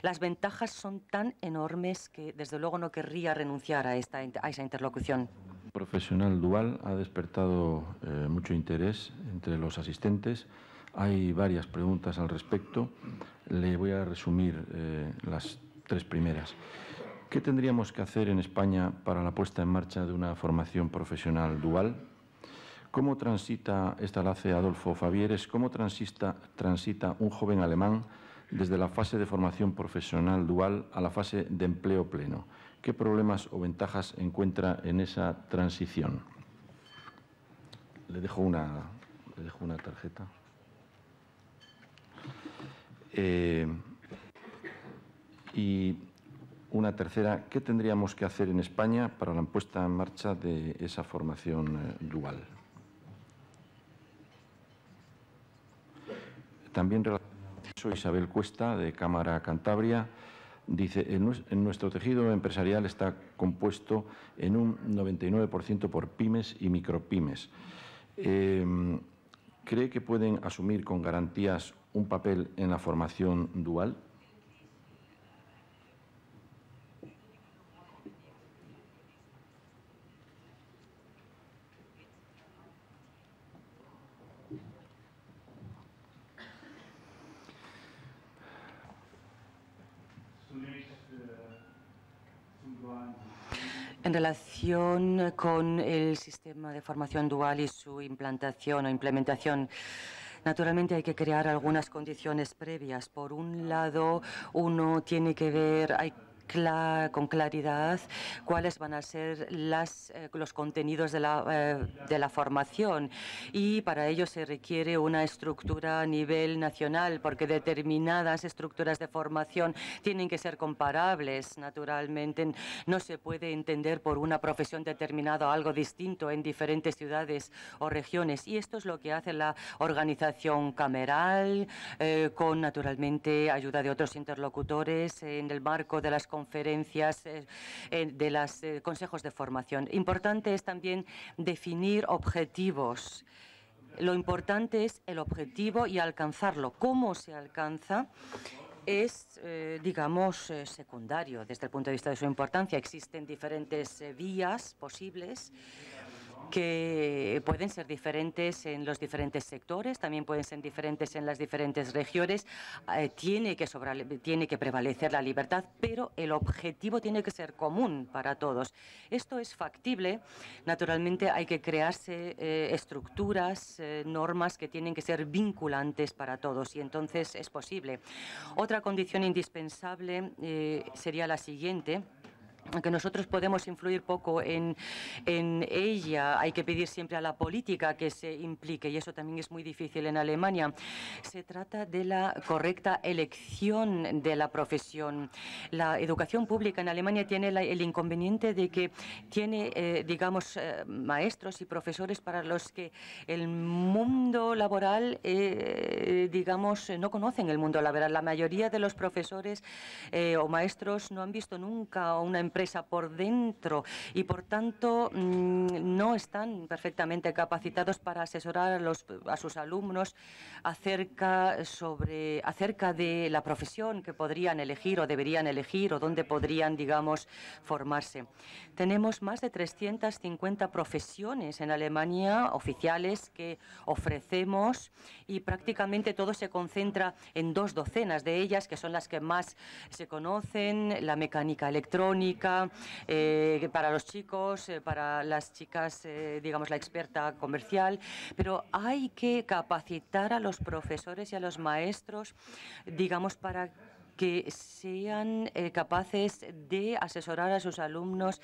las ventajas son tan enormes que desde luego no querría renunciar a esa interlocución. Profesional dual ha despertado mucho interés entre los asistentes. Hay varias preguntas al respecto. Le voy a resumir las tres primeras. ¿Qué tendríamos que hacer en España para la puesta en marcha de una formación profesional dual? ¿Cómo transita, esta la hace Adolfo Fabieres, cómo transita un joven alemán desde la fase de formación profesional dual a la fase de empleo pleno? ¿Qué problemas o ventajas encuentra en esa transición? Le dejo una tarjeta. Y una tercera, ¿qué tendríamos que hacer en España para la puesta en marcha de esa formación dual? También Soy Isabel Cuesta, de Cámara Cantabria. Dice, en nuestro tejido empresarial está compuesto en un 99% por pymes y micropymes. ¿Cree que pueden asumir con garantías un papel en la formación dual? En relación con el sistema de formación dual y su implantación o implementación, naturalmente hay que crear algunas condiciones previas. Por un lado, uno tiene que ver, con claridad cuáles van a ser los contenidos de la formación, y para ello se requiere una estructura a nivel nacional, porque determinadas estructuras de formación tienen que ser comparables. Naturalmente no se puede entender por una profesión determinada algo distinto en diferentes ciudades o regiones, y esto es lo que hace la organización cameral, con naturalmente ayuda de otros interlocutores en el marco de las conferencias de los consejos de formación. Importante es también definir objetivos. Lo importante es el objetivo y alcanzarlo. ¿Cómo se alcanza? Es, digamos, secundario desde el punto de vista de su importancia. Existen diferentes vías posibles que pueden ser diferentes en los diferentes sectores, también pueden ser diferentes en las diferentes regiones. Tiene que prevalecer la libertad, pero el objetivo tiene que ser común para todos. Esto es factible. Naturalmente hay que crearse estructuras, normas que tienen que ser vinculantes para todos, y entonces es posible. Otra condición indispensable sería la siguiente: aunque nosotros podemos influir poco en ella, hay que pedir siempre a la política que se implique, y eso también es muy difícil en Alemania. Se trata de la correcta elección de la profesión. La educación pública en Alemania tiene el inconveniente de que tiene, digamos, maestros y profesores para los que el mundo laboral, digamos, no conocen el mundo laboral. La mayoría de los profesores o maestros no han visto nunca una empresa por dentro, y por tanto no están perfectamente capacitados para asesorar a sus alumnos acerca de la profesión que podrían elegir o deberían elegir, o dónde podrían, digamos, formarse. Tenemos más de 350 profesiones en Alemania oficiales que ofrecemos, y prácticamente todo se concentra en 2 docenas de ellas, que son las que más se conocen: la mecánica electrónica, para los chicos, para las chicas, digamos, la experta comercial. Pero hay que capacitar a los profesores y a los maestros, digamos, para que sean capaces de asesorar a sus alumnos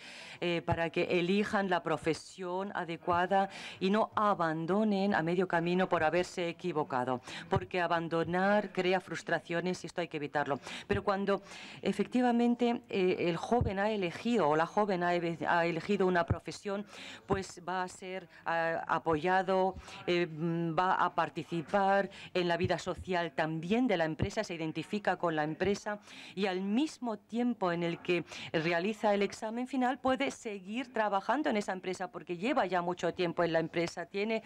para que elijan la profesión adecuada y no abandonen a medio camino por haberse equivocado, porque abandonar crea frustraciones y esto hay que evitarlo. Pero cuando efectivamente el joven ha elegido, o la joven ha elegido una profesión, pues va a ser apoyado, va a participar en la vida social también de la empresa, se identifica con la empresa, y al mismo tiempo en el que realiza el examen final puede seguir trabajando en esa empresa, porque lleva ya mucho tiempo en la empresa, tiene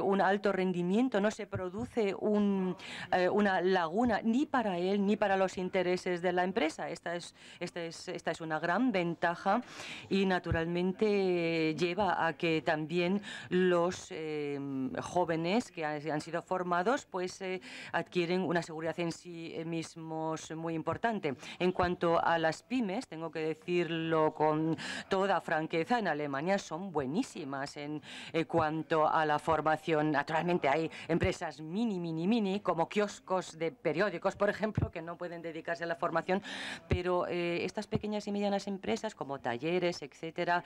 un alto rendimiento, no se produce una laguna ni para él ni para los intereses de la empresa. Esta es una gran ventaja, y naturalmente lleva a que también los jóvenes que han sido formados pues adquieren una seguridad en sí mismos muy importante. En cuanto a las pymes, tengo que decirlo con toda franqueza, en Alemania son buenísimas en cuanto a la formación. Naturalmente hay empresas mini, como kioscos de periódicos, por ejemplo, que no pueden dedicarse a la formación, pero estas pequeñas y medianas empresas, como talleres, etcétera,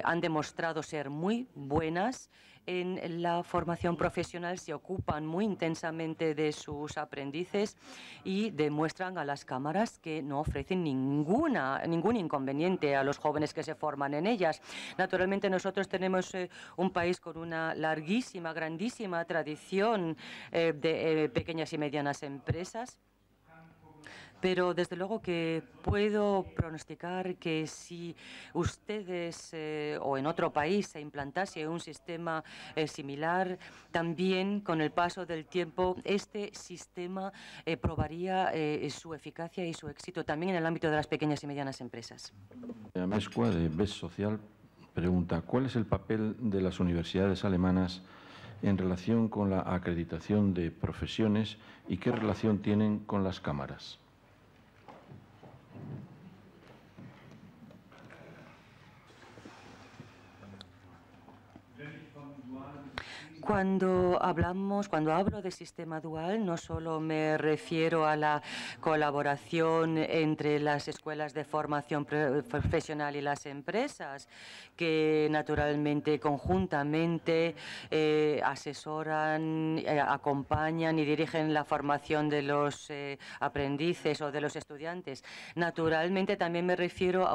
han demostrado ser muy buenas en la formación profesional se ocupan muy intensamente de sus aprendices y demuestran a las cámaras que no ofrecen ningún inconveniente a los jóvenes que se forman en ellas. Naturalmente, nosotros tenemos un país con una larguísima, grandísima tradición de pequeñas y medianas empresas. Pero desde luego que puedo pronosticar que si ustedes o en otro país se implantase un sistema similar, también con el paso del tiempo este sistema probaría su eficacia y su éxito también en el ámbito de las pequeñas y medianas empresas. Amezcua, de BES Social, pregunta: ¿cuál es el papel de las universidades alemanas en relación con la acreditación de profesiones y qué relación tienen con las cámaras? Cuando hablo de sistema dual, no solo me refiero a la colaboración entre las escuelas de formación profesional y las empresas, que naturalmente conjuntamente asesoran, acompañan y dirigen la formación de los aprendices o de los estudiantes. Naturalmente también me refiero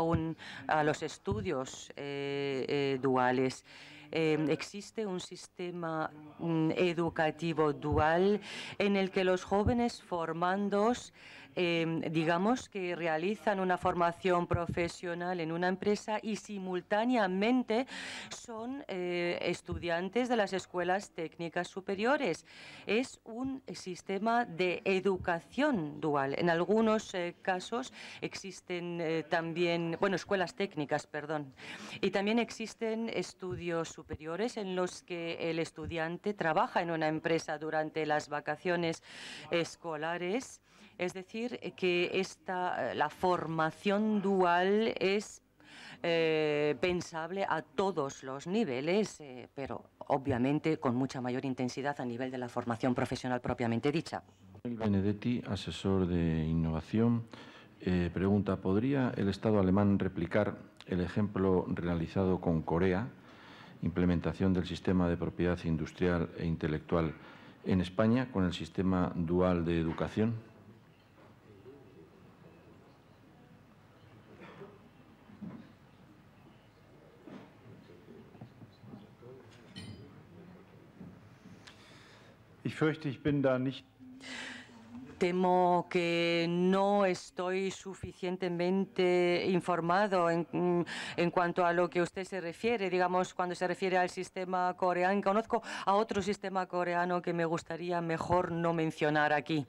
a los estudios duales. Existe un sistema educativo dual en el que los jóvenes formandos digamos que realizan una formación profesional en una empresa y simultáneamente son estudiantes de las escuelas técnicas superiores. Es un sistema de educación dual. En algunos casos existen también, escuelas técnicas, perdón, y también existen estudios superiores en los que el estudiante trabaja en una empresa durante las vacaciones escolares. Es decir, que la formación dual es pensable a todos los niveles, pero obviamente con mucha mayor intensidad a nivel de la formación profesional propiamente dicha. Benedetti, asesor de innovación, pregunta: ¿podría el Estado alemán replicar el ejemplo realizado con Corea, implementación del sistema de propiedad industrial e intelectual en España con el sistema dual de educación? Ich fürchte, ich bin da nicht. Temo que no estoy suficientemente informado en cuanto a lo que usted se refiere, digamos, cuando se refiere al sistema coreano. Conozco a otro sistema coreano que me gustaría mejor no mencionar aquí.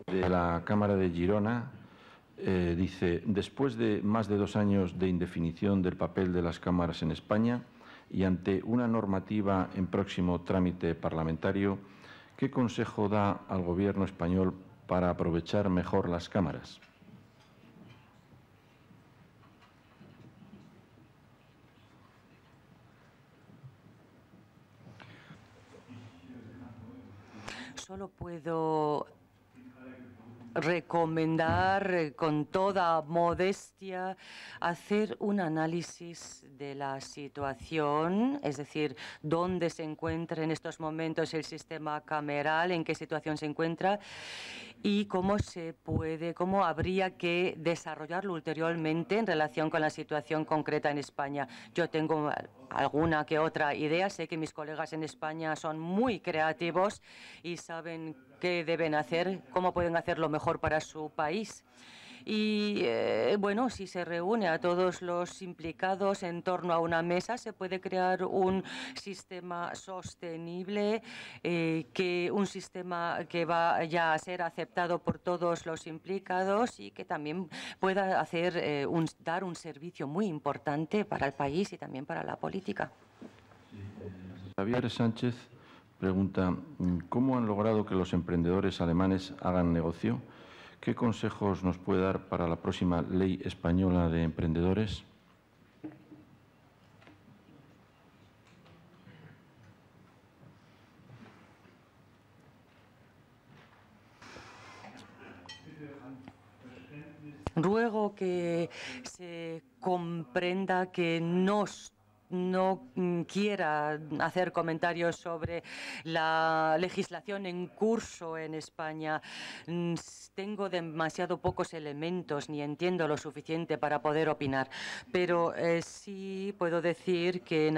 De la Cámara de Girona dice: después de más de 2 años de indefinición del papel de las cámaras en España y ante una normativa en próximo trámite parlamentario, ¿qué consejo da al Gobierno español para aprovechar mejor las cámaras? Solo puedo recomendar con toda modestia hacer un análisis de la situación, es decir, dónde se encuentra en estos momentos el sistema cameral, en qué situación se encuentra y cómo habría que desarrollarlo ulteriormente en relación con la situación concreta en España. Yo tengo alguna que otra idea, sé que mis colegas en España son muy creativos y saben qué deben hacer, cómo pueden hacerlo mejor para su país. Y si se reúne a todos los implicados en torno a una mesa, se puede crear un sistema sostenible, un sistema que vaya a ser aceptado por todos los implicados y que también pueda dar un servicio muy importante para el país y también para la política. Javier Sánchez pregunta: ¿cómo han logrado que los emprendedores alemanes hagan negocio? ¿Qué consejos nos puede dar para la próxima ley española de emprendedores? Ruego que se comprenda que no quiera hacer comentarios sobre la legislación en curso en España. Tengo demasiado pocos elementos ni entiendo lo suficiente para poder opinar, pero sí puedo decir que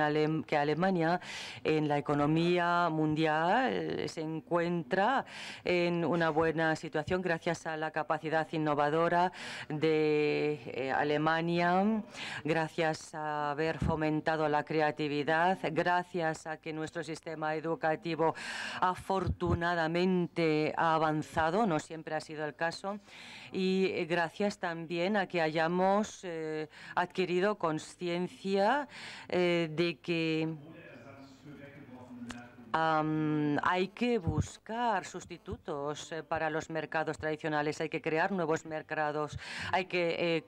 Alemania en la economía mundial se encuentra en una buena situación gracias a la capacidad innovadora de Alemania, gracias a haber fomentado la creatividad, gracias a que nuestro sistema educativo afortunadamente ha avanzado, no siempre ha sido el caso, y gracias también a que hayamos adquirido conciencia de que hay que buscar sustitutos para los mercados tradicionales, hay que crear nuevos mercados, hay que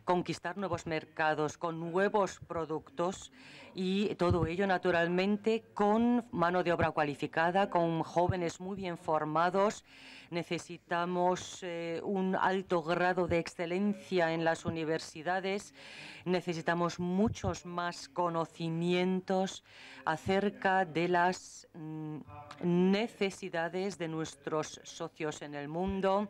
conquistar nuevos mercados con nuevos productos y todo ello naturalmente con mano de obra cualificada, con jóvenes muy bien formados. Necesitamos un alto grado de excelencia en las universidades, necesitamos muchos más conocimientos acerca de las necesidades de nuestros socios en el mundo.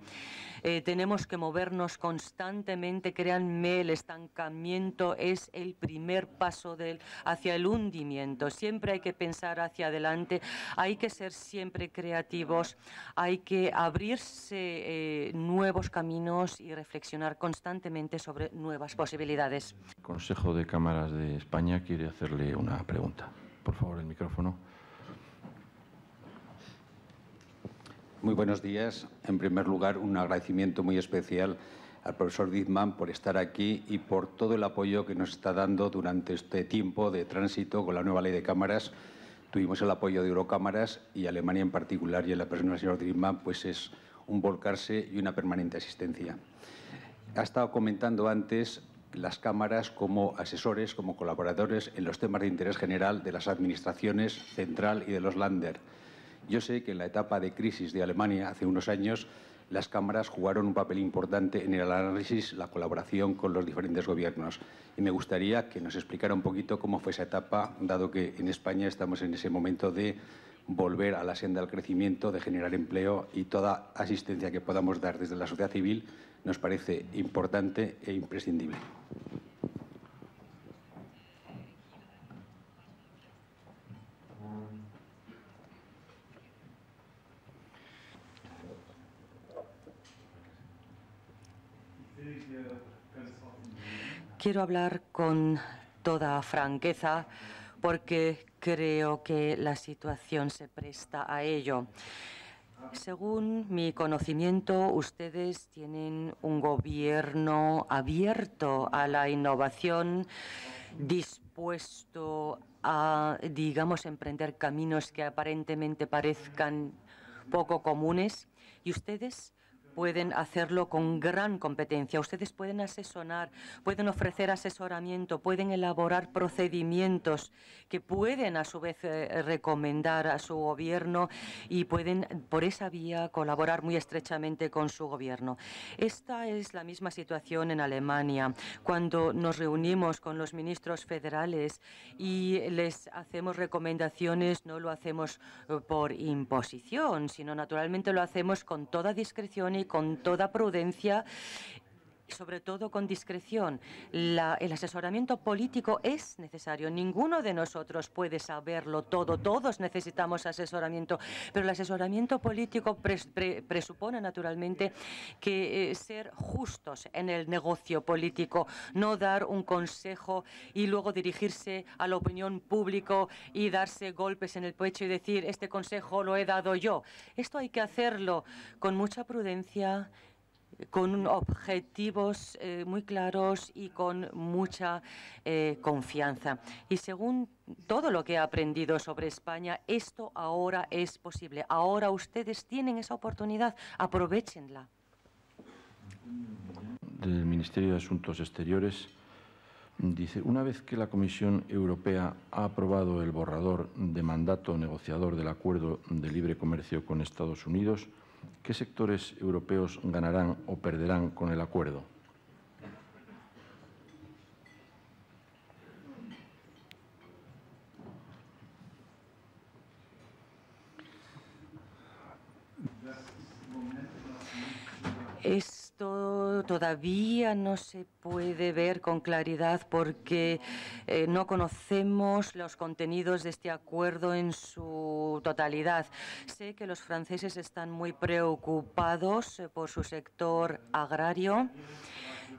Tenemos que movernos constantemente. Créanme, el estancamiento es el primer paso hacia el hundimiento. Siempre hay que pensar hacia adelante, hay que ser siempre creativos, hay que abrirse nuevos caminos y reflexionar constantemente sobre nuevas posibilidades. El Consejo de Cámaras de España quiere hacerle una pregunta. Por favor, el micrófono. Muy buenos días. En primer lugar, un agradecimiento muy especial al profesor Dijkman por estar aquí y por todo el apoyo que nos está dando durante este tiempo de tránsito con la nueva ley de cámaras. Tuvimos el apoyo de Eurocámaras y Alemania en particular, y en la persona del señor Dijkman pues es un volcarse y una permanente asistencia. Ha estado comentando antes las cámaras como asesores, como colaboradores en los temas de interés general de las administraciones central y de los Länder. Yo sé que en la etapa de crisis de Alemania, hace unos años, las cámaras jugaron un papel importante en el análisis, la colaboración con los diferentes gobiernos. Y me gustaría que nos explicara un poquito cómo fue esa etapa, dado que en España estamos en ese momento de volver a la senda del crecimiento, de generar empleo, y toda asistencia que podamos dar desde la sociedad civil nos parece importante e imprescindible. Quiero hablar con toda franqueza porque creo que la situación se presta a ello. Según mi conocimiento, ustedes tienen un gobierno abierto a la innovación, dispuesto a, digamos, emprender caminos que aparentemente parezcan poco comunes, y ustedes pueden hacerlo con gran competencia. Ustedes pueden asesorar, pueden ofrecer asesoramiento, pueden elaborar procedimientos que pueden a su vez recomendar a su gobierno y pueden por esa vía colaborar muy estrechamente con su gobierno. Esta es la misma situación en Alemania. Cuando nos reunimos con los ministros federales y les hacemos recomendaciones, no lo hacemos por imposición, sino naturalmente lo hacemos con toda discreción y con toda prudencia, sobre todo con discreción. El asesoramiento político es necesario. Ninguno de nosotros puede saberlo todo. Todos necesitamos asesoramiento, pero el asesoramiento político presupone naturalmente que ser justos en el negocio político, no dar un consejo y luego dirigirse a la opinión pública y darse golpes en el pecho y decir este consejo lo he dado yo. Esto hay que hacerlo con mucha prudencia, con objetivos muy claros y con mucha confianza. Y según todo lo que he aprendido sobre España, esto ahora es posible. Ahora ustedes tienen esa oportunidad, aprovéchenla. Del Ministerio de Asuntos Exteriores dice: una vez que la Comisión Europea ha aprobado el borrador de mandato negociador del Acuerdo de Libre Comercio con Estados Unidos, ¿qué sectores europeos ganarán o perderán con el acuerdo? Esto todavía no se puede ver con claridad porque no conocemos los contenidos de este acuerdo en su totalidad. Sé que los franceses están muy preocupados por su sector agrario.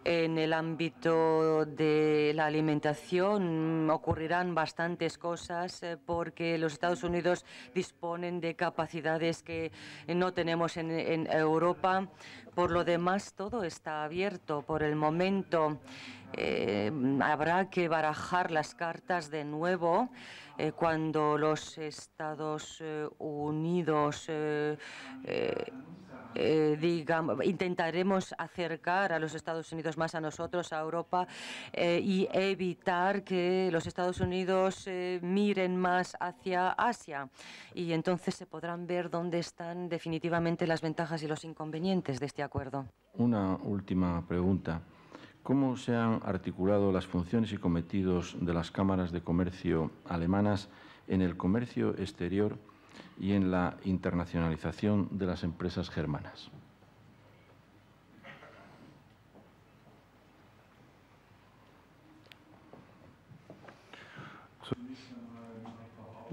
En el ámbito de la alimentación ocurrirán bastantes cosas porque los Estados Unidos disponen de capacidades que no tenemos en Europa. Por lo demás, todo está abierto por el momento. Habrá que barajar las cartas de nuevo cuando los Estados Unidos intentaremos acercar a los Estados Unidos más a nosotros, a Europa, y evitar que los Estados Unidos miren más hacia Asia. Y entonces se podrán ver dónde están definitivamente las ventajas y los inconvenientes de este acuerdo. Una última pregunta. ¿Cómo se han articulado las funciones y cometidos de las cámaras de comercio alemanas en el comercio exterior y en la internacionalización de las empresas germanas?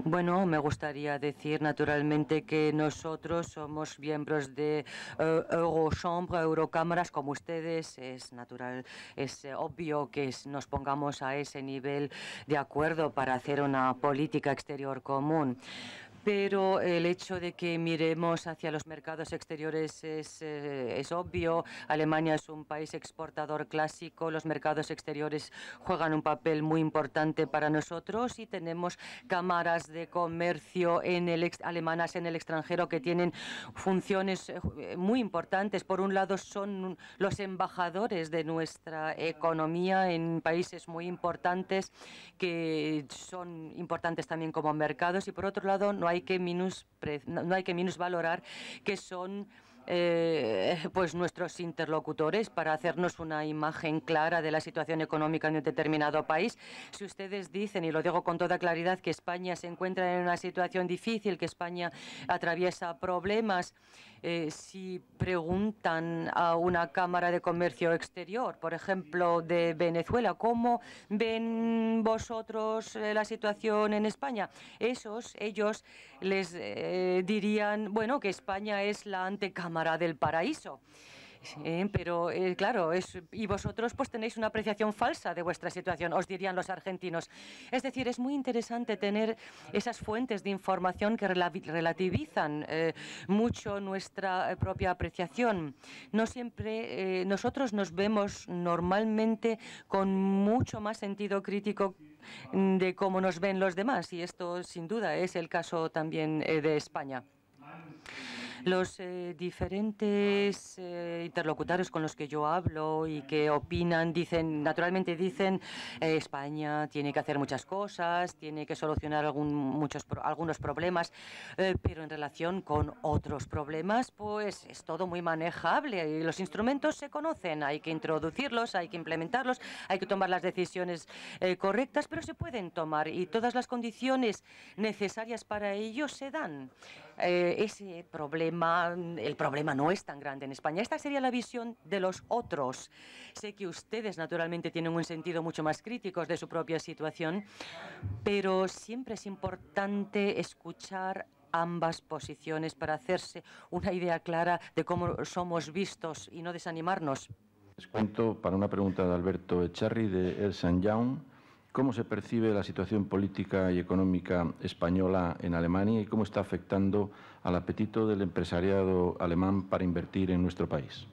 Bueno, me gustaría decir naturalmente que nosotros somos miembros de Eurochambre, Eurocámaras, como ustedes. Es natural, es obvio que nos pongamos a ese nivel de acuerdo para hacer una política exterior común. Pero el hecho de que miremos hacia los mercados exteriores es obvio. Alemania es un país exportador clásico. Los mercados exteriores juegan un papel muy importante para nosotros y tenemos cámaras de comercio alemanas en el extranjero que tienen funciones muy importantes. Por un lado, son los embajadores de nuestra economía en países muy importantes que son importantes también como mercados, y por otro lado, no hay que minusvalorar que son pues nuestros interlocutores para hacernos una imagen clara de la situación económica en un determinado país. Si ustedes dicen, y lo digo con toda claridad, que España se encuentra en una situación difícil, que España atraviesa problemas, si preguntan a una Cámara de Comercio Exterior, por ejemplo, de Venezuela, ¿cómo ven vosotros la situación en España? Ellos les dirían, bueno, que España es la antecámara del paraíso. Pero claro, y vosotros pues tenéis una apreciación falsa de vuestra situación, os dirían los argentinos. Es decir, es muy interesante tener esas fuentes de información que relativizan mucho nuestra propia apreciación. No siempre nosotros nos vemos normalmente con mucho más sentido crítico de cómo nos ven los demás, y esto sin duda es el caso también de España. Los diferentes interlocutores con los que yo hablo y que opinan, naturalmente dicen España tiene que hacer muchas cosas, tiene que solucionar algunos problemas, pero en relación con otros problemas, pues es todo muy manejable y los instrumentos se conocen, hay que introducirlos, hay que implementarlos, hay que tomar las decisiones correctas, pero se pueden tomar y todas las condiciones necesarias para ello se dan. El problema no es tan grande en España. Esta sería la visión de los otros. Sé que ustedes naturalmente tienen un sentido mucho más crítico de su propia situación, pero siempre es importante escuchar ambas posiciones para hacerse una idea clara de cómo somos vistos y no desanimarnos. Les cuento para una pregunta de Alberto Echarri de El Sant Jaume. ¿Cómo se percibe la situación política y económica española en Alemania y cómo está afectando al apetito del empresariado alemán para invertir en nuestro país?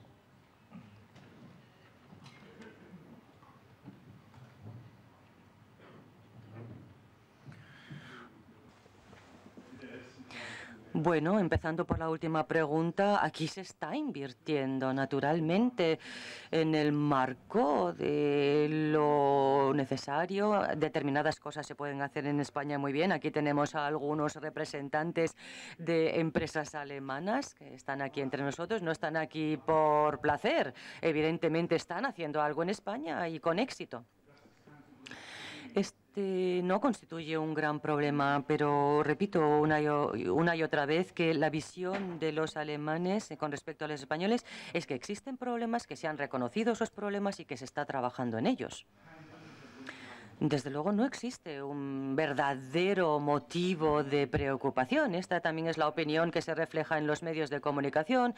Bueno, empezando por la última pregunta, aquí se está invirtiendo naturalmente en el marco de lo necesario. Determinadas cosas se pueden hacer en España muy bien. Aquí tenemos a algunos representantes de empresas alemanas que están aquí entre nosotros. No están aquí por placer. Evidentemente están haciendo algo en España y con éxito. este no constituye un gran problema, pero repito una y otra vez que la visión de los alemanes con respecto a los españoles es que existen problemas, que se han reconocido esos problemas y que se está trabajando en ellos. Desde luego no existe un verdadero motivo de preocupación. Esta también es la opinión que se refleja en los medios de comunicación.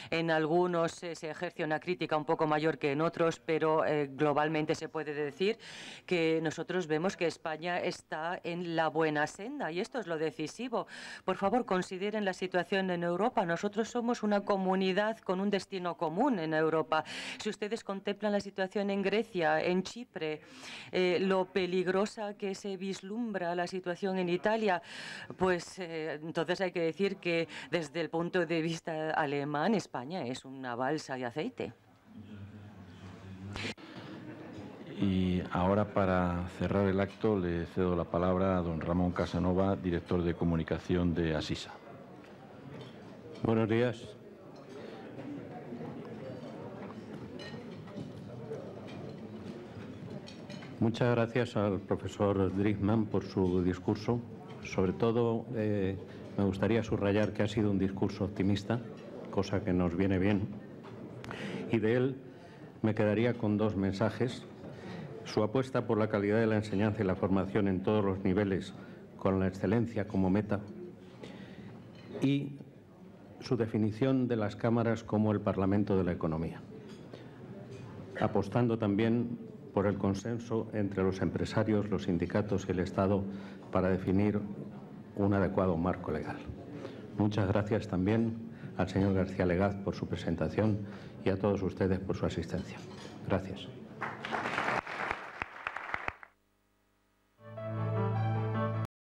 En algunos se ejerce una crítica un poco mayor que en otros, pero globalmente se puede decir que nosotros vemos que España está en la buena senda y esto es lo decisivo. Por favor, consideren la situación en Europa. Nosotros somos una comunidad con un destino común en Europa. Si ustedes contemplan la situación en Grecia, en Chipre, lo peligrosa que se vislumbra la situación en Italia, pues entonces hay que decir que desde el punto de vista alemán, España es una balsa de aceite. Y ahora, para cerrar el acto, le cedo la palabra a don Ramón Casanova, director de comunicación de Asisa. Buenos días. Muchas gracias al profesor Driesman por su discurso. Sobre todo, me gustaría subrayar que ha sido un discurso optimista, cosa que nos viene bien. Y de él me quedaría con dos mensajes. Su apuesta por la calidad de la enseñanza y la formación en todos los niveles, con la excelencia como meta. Y su definición de las cámaras como el Parlamento de la economía, apostando también por el consenso entre los empresarios, los sindicatos y el Estado para definir un adecuado marco legal. Muchas gracias también al señor García Legaz por su presentación y a todos ustedes por su asistencia. Gracias.